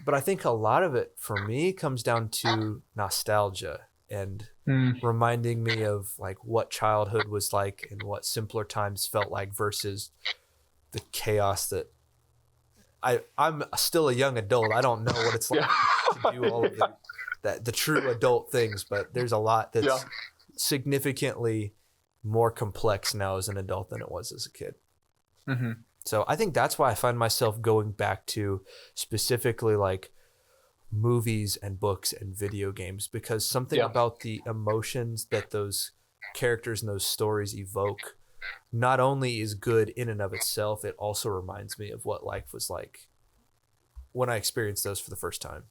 But I think a lot of it for me comes down to nostalgia and reminding me of like what childhood was like and what simpler times felt like versus the chaos that I'm still a young adult. I don't know what it's like to do all of the true adult things, but there's a lot that's significantly more complex now as an adult than it was as a kid. So I think that's why I find myself going back to specifically like movies and books and video games, because something about the emotions that those characters and those stories evoke not only is good in and of itself, it also reminds me of what life was like when I experienced those for the first time.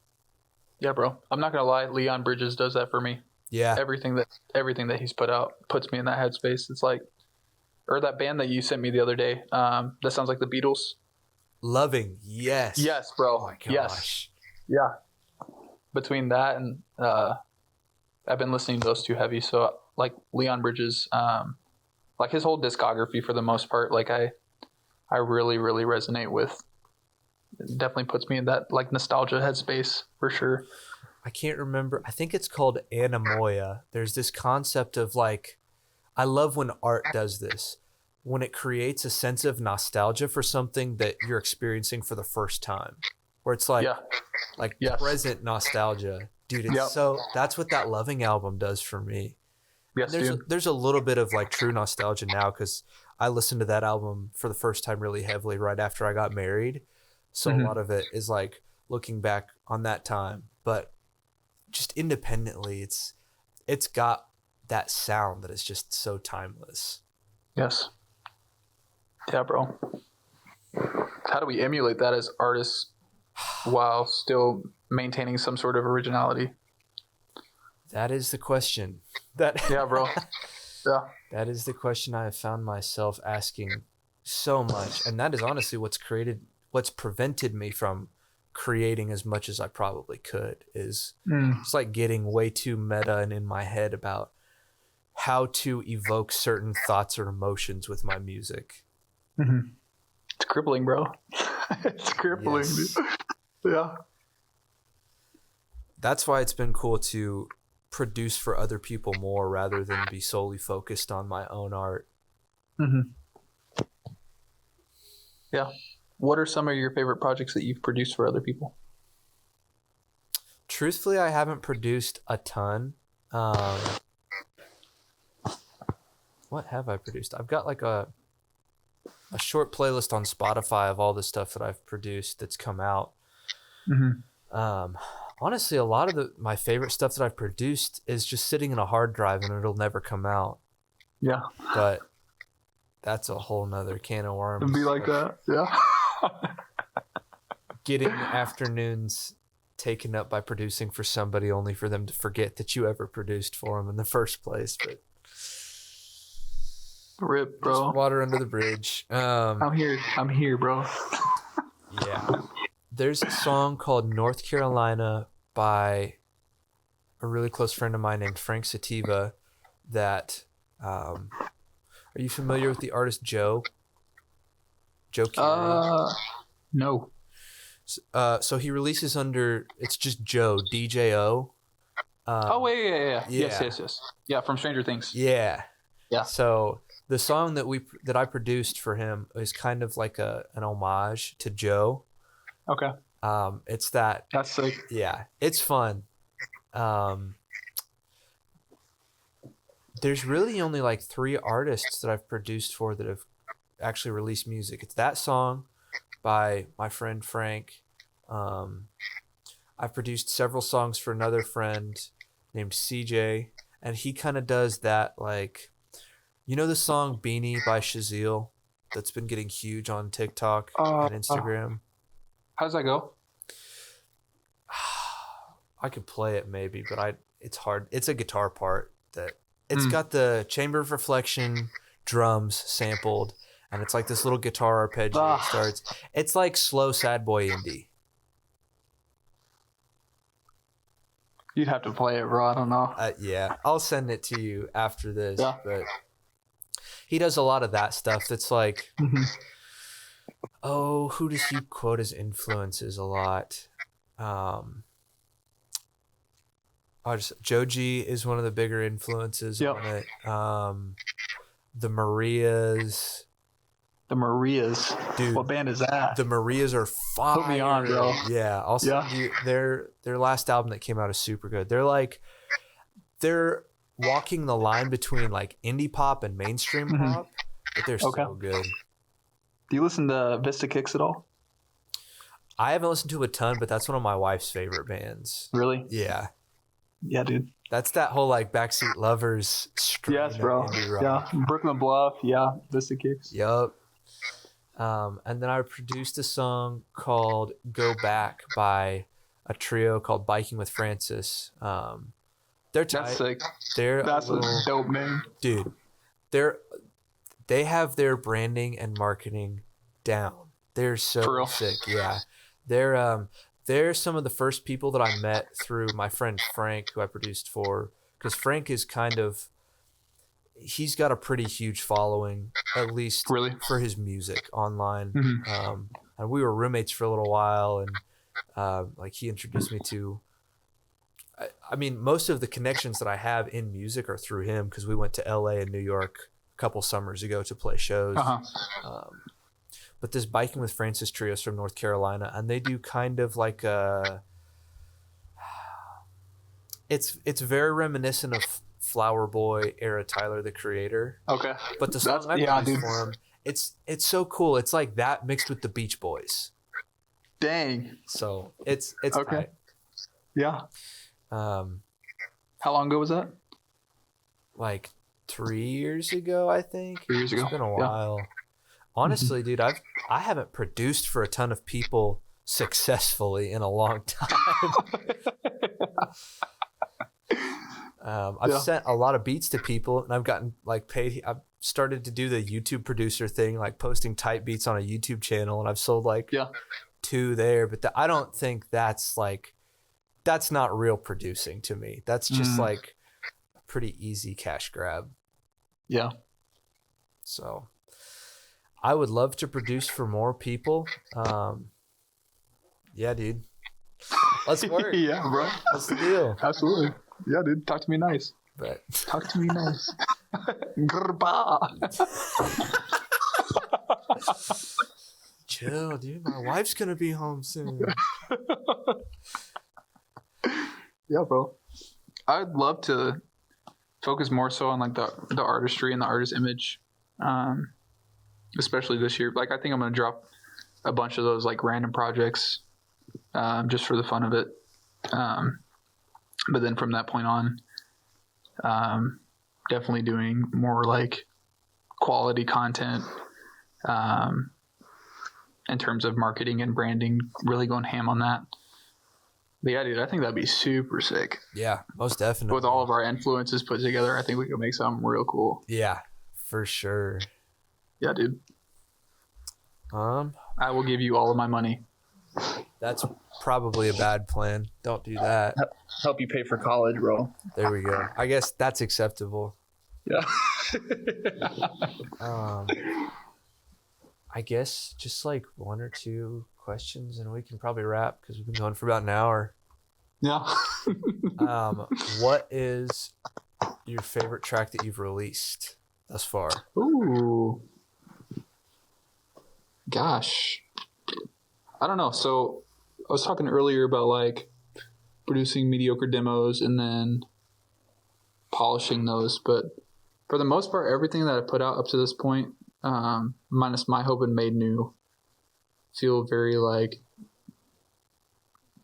Yeah, bro. I'm not gonna lie, Leon Bridges does that for me. Yeah. Everything that he's put out puts me in that headspace. It's like, or that band that you sent me the other day, that sounds like the Beatles. Loving, yes. Yes, bro. Oh my gosh. Yes. Yeah. Between that and I've been listening to those two heavy. So like Leon Bridges, like his whole discography for the most part, like I really, really resonate with. It definitely puts me in that like nostalgia headspace for sure. I can't remember. I think it's called Anemoia. There's this concept of like, I love when art does this, when it creates a sense of nostalgia for something that you're experiencing for the first time, where it's like, Yes. present nostalgia. Dude, it's so, that's what that Loving album does for me. Yes, There's a little bit of like true nostalgia now because I listened to that album for the first time really heavily right after I got married. So a lot of it is like looking back on that time, but just independently, it's got that sound that is just so timeless. Yes. Yeah, bro. How do we emulate that as artists while still maintaining some sort of originality? That is the question. Yeah, bro. Yeah. That is the question I have found myself asking so much, and that is honestly what's prevented me from creating as much as I probably could. Is it's like getting way too meta and in my head about how to evoke certain thoughts or emotions with my music. It's crippling, bro. It's crippling. Yes. Dude. Yeah. That's why it's been cool to produce for other people more rather than be solely focused on my own art. Yeah. What are some of your favorite projects that you've produced for other people? Truthfully, I haven't produced a ton. What have I produced? I've got like a short playlist on Spotify of all the stuff that I've produced that's come out. Honestly, a lot of my favorite stuff that I've produced is just sitting in a hard drive and it'll never come out. Yeah. But that's a whole nother can of worms. It'd be like that. Yeah. Getting afternoons taken up by producing for somebody only for them to forget that you ever produced for them in the first place. But Rip, bro. just water under the bridge. I'm here, bro. Yeah. There's a song called North Carolina by a really close friend of mine named Frank Sativa that, are you familiar with the artist Joe? Joe Carey? No. So he releases under, it's just Joe, DJO. Yeah. Yes. Yeah, from Stranger Things. Yeah. Yeah. So the song that I produced for him is kind of like an homage to Joe. Okay. It's that. That's sick. Yeah, it's fun. There's really only like 3 artists that I've produced for that have actually released music. It's that song by my friend Frank. I've produced several songs for another friend named CJ, and he kind of does that, like, you know the song Beanie by Shaziel that's been getting huge on TikTok and Instagram? How does that go? I could play it maybe, but it's hard. It's a guitar part that it's got the chamber of reflection drums sampled, and it's like this little guitar arpeggio that starts. It's like slow sad boy indie. You'd have to play it, bro. I don't know. Yeah, I'll send it to you after this. Yeah. But he does a lot of that stuff that's like, oh, who does he quote as influences a lot? Joji is one of the bigger influences on it. The Marias. The Marias. Dude. What band is that? The Marias are fire. Put me on, bro. Yeah. I'll send you their last album that came out is super good. They're walking the line between like indie pop and mainstream pop, but they're so good. Do you listen to Vista Kicks at all? I haven't listened to a ton, but that's one of my wife's favorite bands. Really? Yeah. Yeah, dude. That's that whole like Backseat Lovers strain. Yes, bro. Yeah. Brooklyn Bluff. Yeah. Vista Kicks. Yup. And then I produced a song called Go Back by a trio called Biking with Francis. They're tight. That's sick. That's a dope name. Dude, they have their branding and marketing down. They're so sick. Yeah. They're some of the first people that I met through my friend Frank, who I produced for, because Frank is he's got a pretty huge following, at least for his music online. And we were roommates for a little while, and like he introduced me to I mean, most of the connections that I have in music are through him because we went to LA and New York a couple summers ago to play shows. But this Biking with Francis trio is from North Carolina, and they do kind of like it's very reminiscent of Flower Boy era Tyler the Creator. Okay. But the song I produced for him, it's so cool. It's like that mixed with the Beach Boys. Dang. So it's okay. tight. Yeah. How long ago was that? Like 3 years ago, I think. 3 years ago. It's been a while. Yeah. Honestly, dude, I haven't produced for a ton of people successfully in a long time. I've sent a lot of beats to people, and I've gotten like paid. I've started to do the YouTube producer thing, like posting type beats on a YouTube channel, and I've sold like 2 there. But I don't think that's not real producing to me. That's just like a pretty easy cash grab. Yeah. So I would love to produce for more people. Yeah, dude. Let's work. Yeah, bro. That's the deal. Absolutely. Yeah, dude. Talk to me nice. But talk to me nice. Grba. Chill, dude. My wife's gonna be home soon. Yeah, bro. I'd love to focus more so on like the artistry and the artist image, especially this year. Like I think I'm gonna drop a bunch of those like random projects, just for the fun of it. But then from that point on, definitely doing more like quality content, in terms of marketing and branding, really going ham on that. But yeah, dude, I think that'd be super sick. Yeah, most definitely. With all of our influences put together, I think we could make something real cool. Yeah, for sure. Yeah, dude. I will give you all of my money. That's probably a bad plan. Don't do that. Help you pay for college, bro. There we go. I guess that's acceptable. Yeah. I guess just like 1 or 2 questions and we can probably wrap because we've been going for about an hour. Yeah. What is your favorite track that you've released thus far? Ooh. Gosh. I don't know. So I was talking earlier about like producing mediocre demos and then polishing those. But for the most part, everything that I put out up to this point, minus My Hope and Made New, feel very like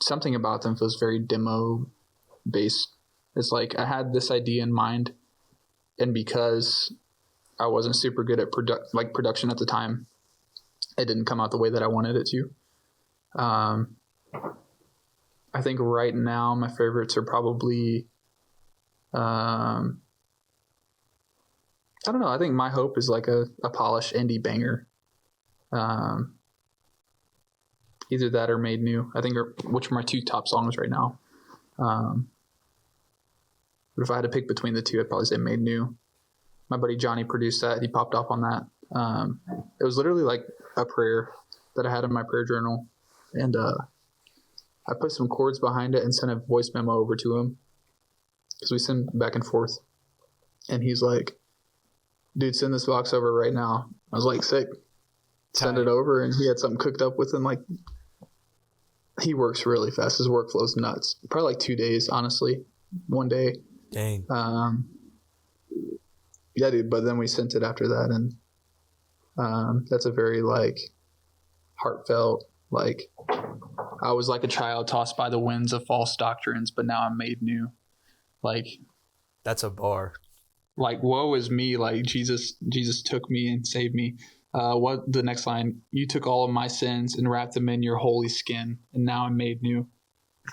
something about them feels very demo based. It's like I had this idea in mind, and because I wasn't super good at production at the time, it didn't come out the way that I wanted it to. I think right now my favorites are probably I don't know. I think My Hope is like a polished indie banger. Either that or Made New, I think, which are my 2 top songs right now. But if I had to pick between the 2, I'd probably say Made New. My buddy Johnny produced that. He popped off on that. It was literally like a prayer that I had in my prayer journal. And I put some chords behind it and sent a voice memo over to him because we send back and forth. And he's like, dude, send this box over right now. I was like, sick. Send it over. And he had something cooked up within like, he works really fast. His workflow's nuts. Probably like 2 days, honestly. 1 day. Dang. Yeah, dude. But then we sent it after that. And that's a very like heartfelt, like, I was like a child tossed by the winds of false doctrines, but now I'm made new. Like, that's a bar. Like, woe is me. Like, Jesus took me and saved me. What the next line? You took all of my sins and wrapped them in your holy skin, and now I'm made new.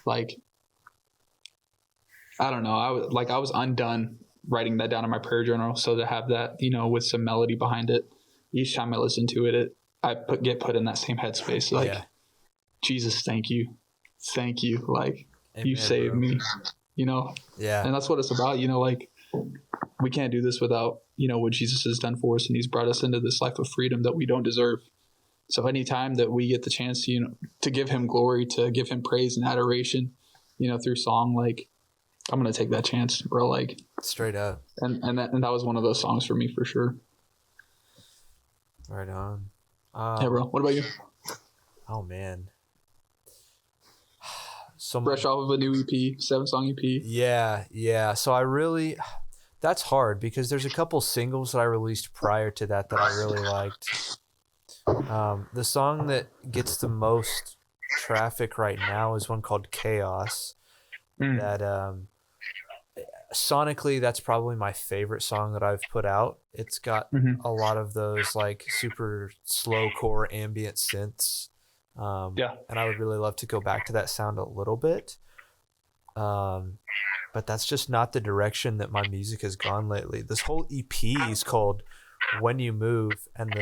Like, I don't know. I was undone writing that down in my prayer journal. So to have that, with some melody behind it, each time I listen to it, I get put in that same headspace. Like, Jesus, thank you. Like, amen, you saved me, Yeah. And that's what it's about, like, we can't do this without, what Jesus has done for us. And he's brought us into this life of freedom that we don't deserve. So anytime that we get the chance, to give him glory, to give him praise and adoration, through song, like, I'm gonna take that chance, bro. Like Straight up. and that was one of those songs for me for sure. Right on. Yeah, bro. What about you? Oh man. So Fresh off of a new EP, 7-song EP. Yeah. So that's hard because there's a couple singles that I released prior to that I really liked. The song that gets the most traffic right now is one called Chaos. That sonically, that's probably my favorite song that I've put out. It's got a lot of those like super slow core ambient synths. And I would really love to go back to that sound a little bit. But that's just not the direction that my music has gone lately. This whole EP is called When You Move, and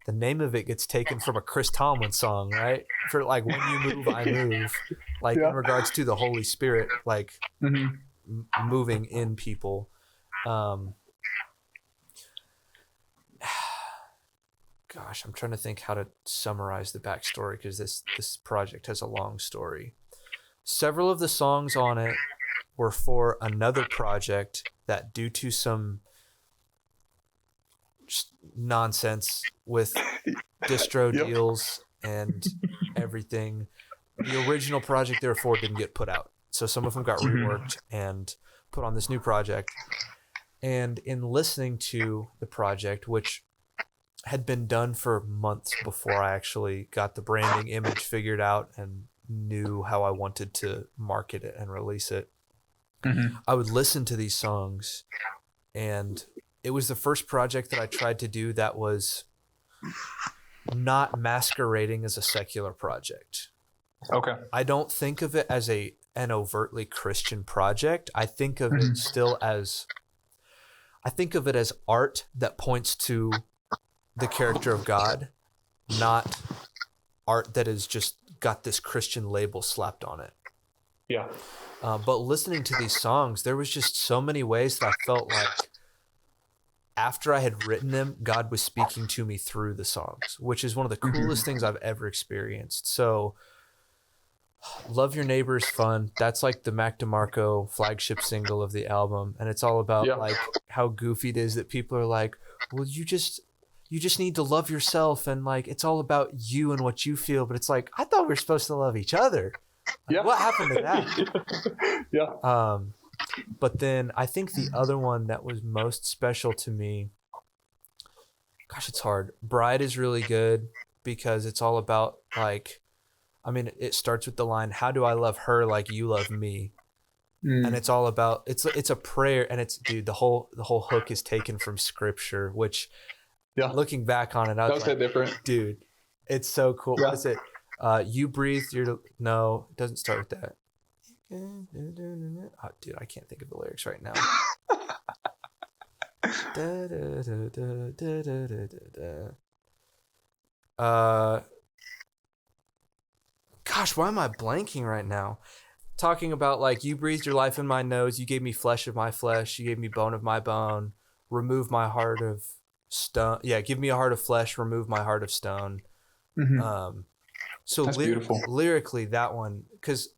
the name of it gets taken from a Chris Tomlin song, right? For like, when you move, I move. Like in regards to the Holy Spirit, like moving in people. Gosh, I'm trying to think how to summarize the backstory because this project has a long story. Several of the songs on it were for another project that, due to some just nonsense with distro deals and everything, the original project they were for didn't get put out. So some of them got reworked and put on this new project. And in listening to the project, which had been done for months before I actually got the branding image figured out and knew how I wanted to market it and release it, I would listen to these songs, and it was the first project that I tried to do that was not masquerading as a secular project. Okay. I don't think of it as an overtly Christian project. I think of it still as, I think of it as art that points to the character of God, not art that has just got this Christian label slapped on it. Yeah. But listening to these songs, there was just so many ways that I felt like after I had written them, God was speaking to me through the songs, which is one of the coolest things I've ever experienced. So Love Your Neighbor is fun. That's like the Mac DeMarco flagship single of the album. And it's all about like how goofy it is that people are like, well, you just need to love yourself. And like, it's all about you and what you feel. But it's like, I thought we were supposed to love each other. Like, what happened to that? But then I think the other one that was most special to me, gosh, it's hard. Bride is really good because it's all about like, I mean, it starts with the line, how do I love her like you love me? And it's all about, it's a prayer, and it's, dude, the whole hook is taken from scripture, which looking back on it, I was like, different. Dude, it's so cool. What is it? You breathe no, it doesn't start with that. Oh, dude, I can't think of the lyrics right now. Gosh, why am I blanking right now? Talking about like, you breathed your life in my nose, you gave me flesh of my flesh, you gave me bone of my bone, remove my heart of stone. Yeah, give me a heart of flesh, remove my heart of stone. So lyrically, that one, because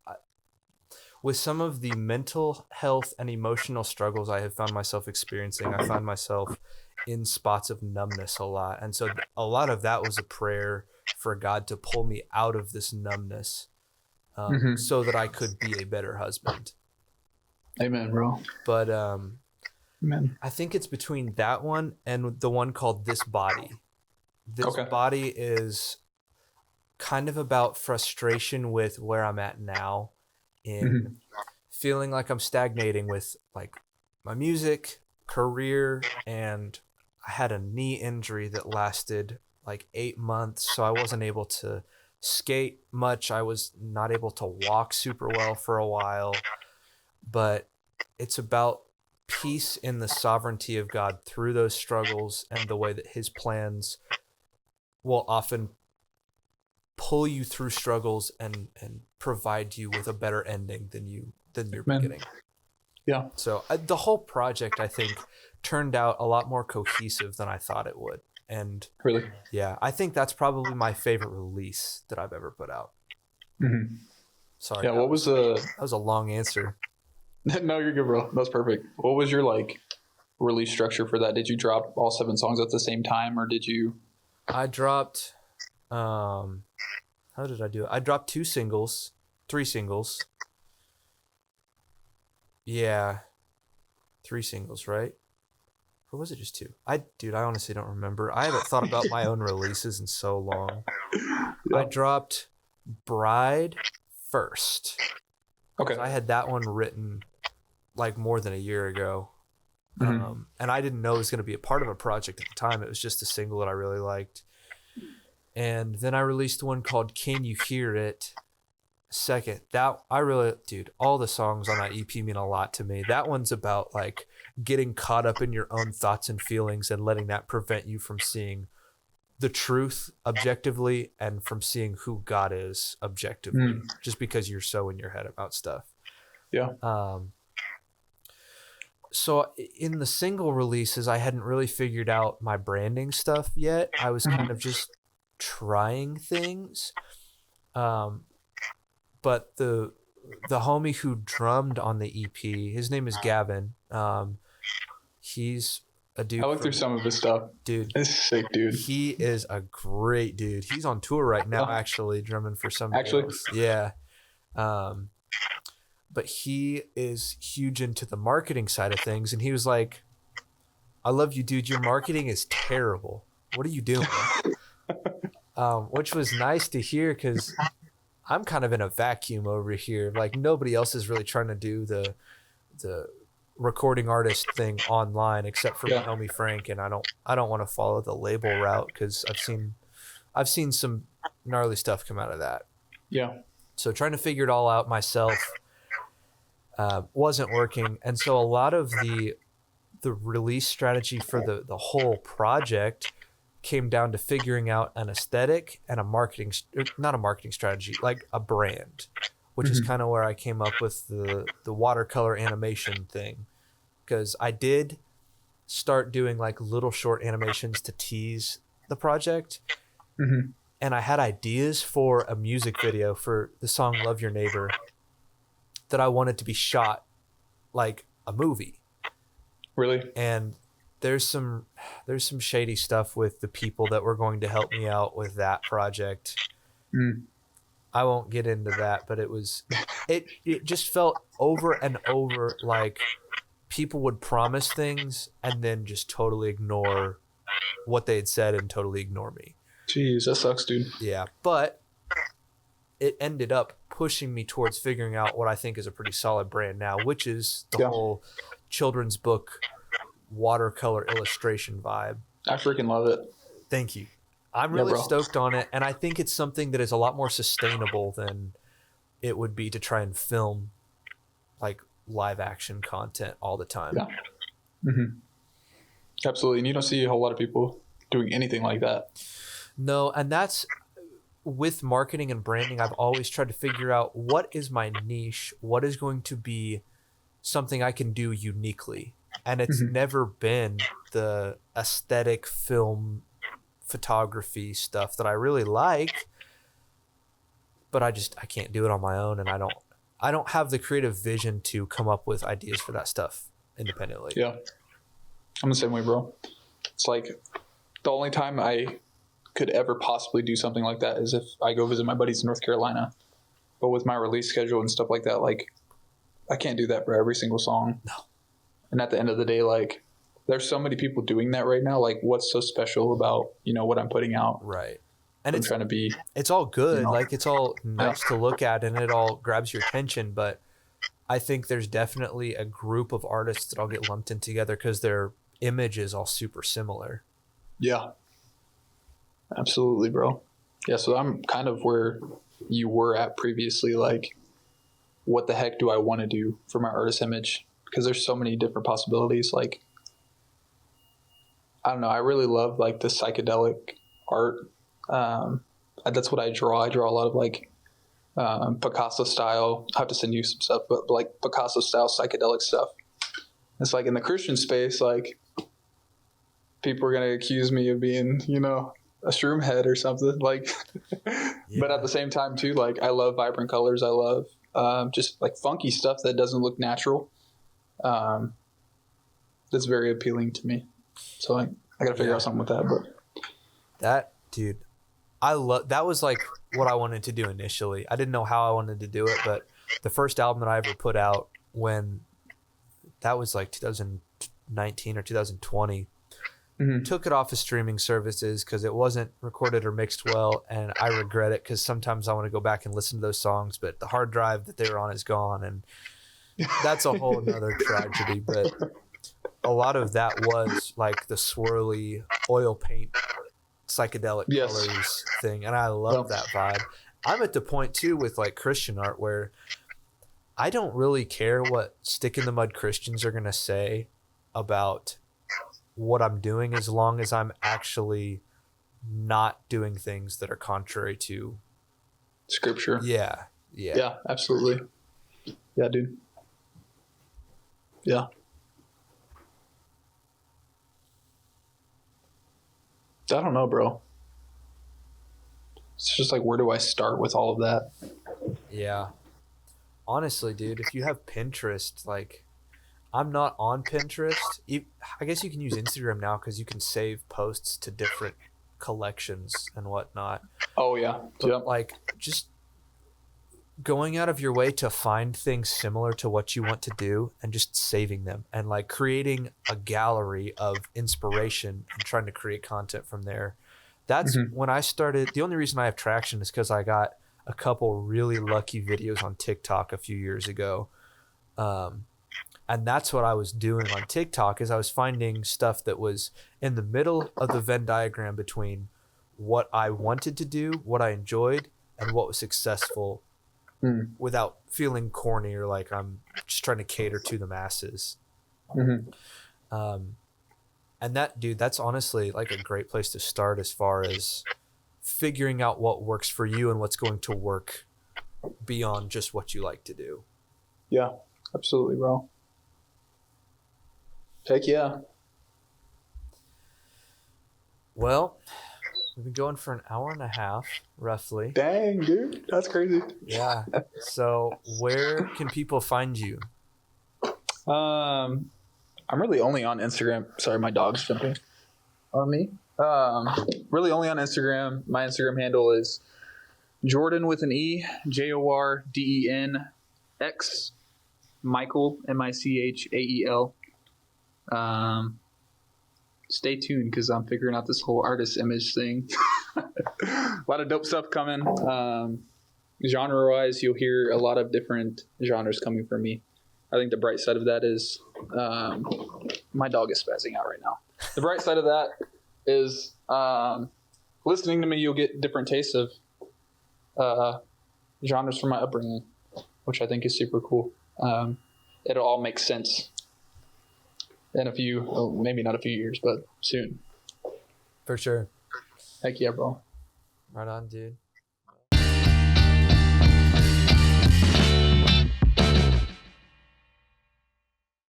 with some of the mental health and emotional struggles I have found myself experiencing, I found myself in spots of numbness a lot. And so a lot of that was a prayer for God to pull me out of this numbness so that I could be a better husband. Amen, bro. But I think it's between that one and the one called This Body. This Body is kind of about frustration with where I'm at now, in feeling like I'm stagnating with like my music career, and I had a knee injury that lasted like 8 months, so I wasn't able to skate much. I was not able to walk super well for a while, but it's about peace in the sovereignty of God through those struggles, and the way that his plans will often pull you through struggles and provide you with a better ending than your beginning. Yeah. So the whole project, I think, turned out a lot more cohesive than I thought it would. And really, yeah, I think that's probably my favorite release that I've ever put out. Sorry. Yeah. That was a long answer. No, you're good, bro. That's perfect. What was your like release structure for that? Did you drop all 7 songs at the same time, or did you? I dropped, how did I do it? I dropped 3 singles. Yeah, 3 singles, right? Or was it just 2? I honestly don't remember. I haven't thought about my own releases in so long. Yeah. I dropped Bride first. Okay. I had that one written like more than a year ago. Mm-hmm. And I didn't know it was going to be a part of a project at the time. It was just a single that I really liked. And then I released one called Can You Hear It? Second. That I really, dude, all the songs on that EP mean a lot to me. That one's about like getting caught up in your own thoughts and feelings and letting that prevent you from seeing the truth objectively and from seeing who God is objectively, just because you're so in your head about stuff. Yeah. So in the single releases, I hadn't really figured out my branding stuff yet. I was kind of just trying things. But the homie who drummed on the EP, his name is Gavin. He's a dude. I looked through some of his stuff. Dude, it's sick, dude. He is a great dude. He's on tour right now, actually, drumming for somebody else. Yeah. But he is huge into the marketing side of things. And he was like, I love you, dude. Your marketing is terrible. What are you doing? Which was nice to hear because I'm kind of in a vacuum over here. Like nobody else is really trying to do the recording artist thing online except for my homie Frank. And I don't want to follow the label route because I've seen some gnarly stuff come out of that. Yeah. So trying to figure it all out myself wasn't working. And so a lot of the release strategy for the whole project came down to figuring out an aesthetic and not a marketing strategy, like a brand, which is kind of where I came up with the watercolor animation thing. Because I did start doing like little short animations to tease the project. Mm-hmm. And I had ideas for a music video for the song Love Your Neighbor that I wanted to be shot like a movie. Really? And there's some shady stuff with the people that were going to help me out with that project. I won't get into that, but it just felt over and over like people would promise things and then just totally ignore what they had said and totally ignore me. Jeez, that sucks, dude. Yeah, but it ended up pushing me towards figuring out what I think is a pretty solid brand now, which is the whole children's book watercolor illustration vibe. I freaking love it. Thank you. I'm really stoked on it, and I think it's something that is a lot more sustainable than it would be to try and film like live action content all the time. Yeah. Mm-hmm. Absolutely. And you don't see a whole lot of people doing anything like that. No, and that's with marketing and branding. I've always tried to figure out what is my niche, what is going to be something I can do uniquely. And it's never been the aesthetic film photography stuff that I really like, but I can't do it on my own, and I don't have the creative vision to come up with ideas for that stuff independently. Yeah. I'm the same way, bro. It's like the only time I could ever possibly do something like that is if I go visit my buddies in North Carolina. But with my release schedule and stuff like that, like I can't do that for every single song. No. And at the end of the day, like there's so many people doing that right now. Like what's so special about, what I'm putting out? Right. And I'm trying to be, it's all good. Like it's all nice to look at and it all grabs your attention. But I think there's definitely a group of artists that all get lumped in together because their image is all super similar. Yeah. Absolutely, bro. Yeah. So I'm kind of where you were at previously. Like, what the heck do I want to do for my artist image? Because there's so many different possibilities. Like, I don't know. I really love like the psychedelic art. That's what I draw. I draw a lot of like Picasso style. I have to send you some stuff, but like Picasso style psychedelic stuff. It's like in the Christian space, like people are gonna accuse me of being, a shroom head or something. Like, but at the same time too, like I love vibrant colors. I love just like funky stuff that doesn't look natural. That's very appealing to me. So I got to figure out something with that. But That, dude, that was like what I wanted to do initially. I didn't know how I wanted to do it, but the first album that I ever put out, when that was like 2019 or 2020, took it off of streaming services because it wasn't recorded or mixed well, and I regret it because sometimes I want to go back and listen to those songs, but the hard drive that they were on is gone, and that's a whole nother tragedy. But a lot of that was like the swirly oil paint psychedelic colors thing, and I love that vibe. I'm at the point too with like Christian art where I don't really care what stick in the mud Christians are gonna say about what I'm doing, as long as I'm actually not doing things that are contrary to Scripture. Yeah, absolutely. Yeah, dude. Yeah. I don't know, bro. It's just like, where do I start with all of that? Yeah. Honestly, dude, if you have Pinterest, like, I'm not on Pinterest. I guess you can use Instagram now because you can save posts to different collections and whatnot. Oh, yeah. But, like, just going out of your way to find things similar to what you want to do and just saving them and like creating a gallery of inspiration and trying to create content from there. That's when I started. The only reason I have traction is because I got a couple really lucky videos on TikTok a few years ago. And that's what I was doing on TikTok, is I was finding stuff that was in the middle of the Venn diagram between what I wanted to do, what I enjoyed, and what was successful, without feeling corny or like I'm just trying to cater to the masses. And that, dude, that's honestly like a great place to start as far as figuring out what works for you and what's going to work beyond just what you like to do. Yeah, absolutely, bro. Heck yeah. Well, we've been going for an hour and a half, roughly. Dang, dude. That's crazy. Yeah. So where can people find you? I'm really only on Instagram. Sorry, my dog's jumping on me. Really only on Instagram. My Instagram handle is Jorden with an E, JORDENX, Michael, MICHAEL. Stay tuned because I'm figuring out this whole artist image thing. A lot of dope stuff coming. Genre wise, you'll hear a lot of different genres coming from me. I think the bright side of that is my dog is spazzing out right now. The bright side of that is listening to me, you'll get different tastes of genres from my upbringing, which I think is super cool. It'll all make sense in maybe not a few years, but soon. For sure. Heck yeah, bro. Right on, dude.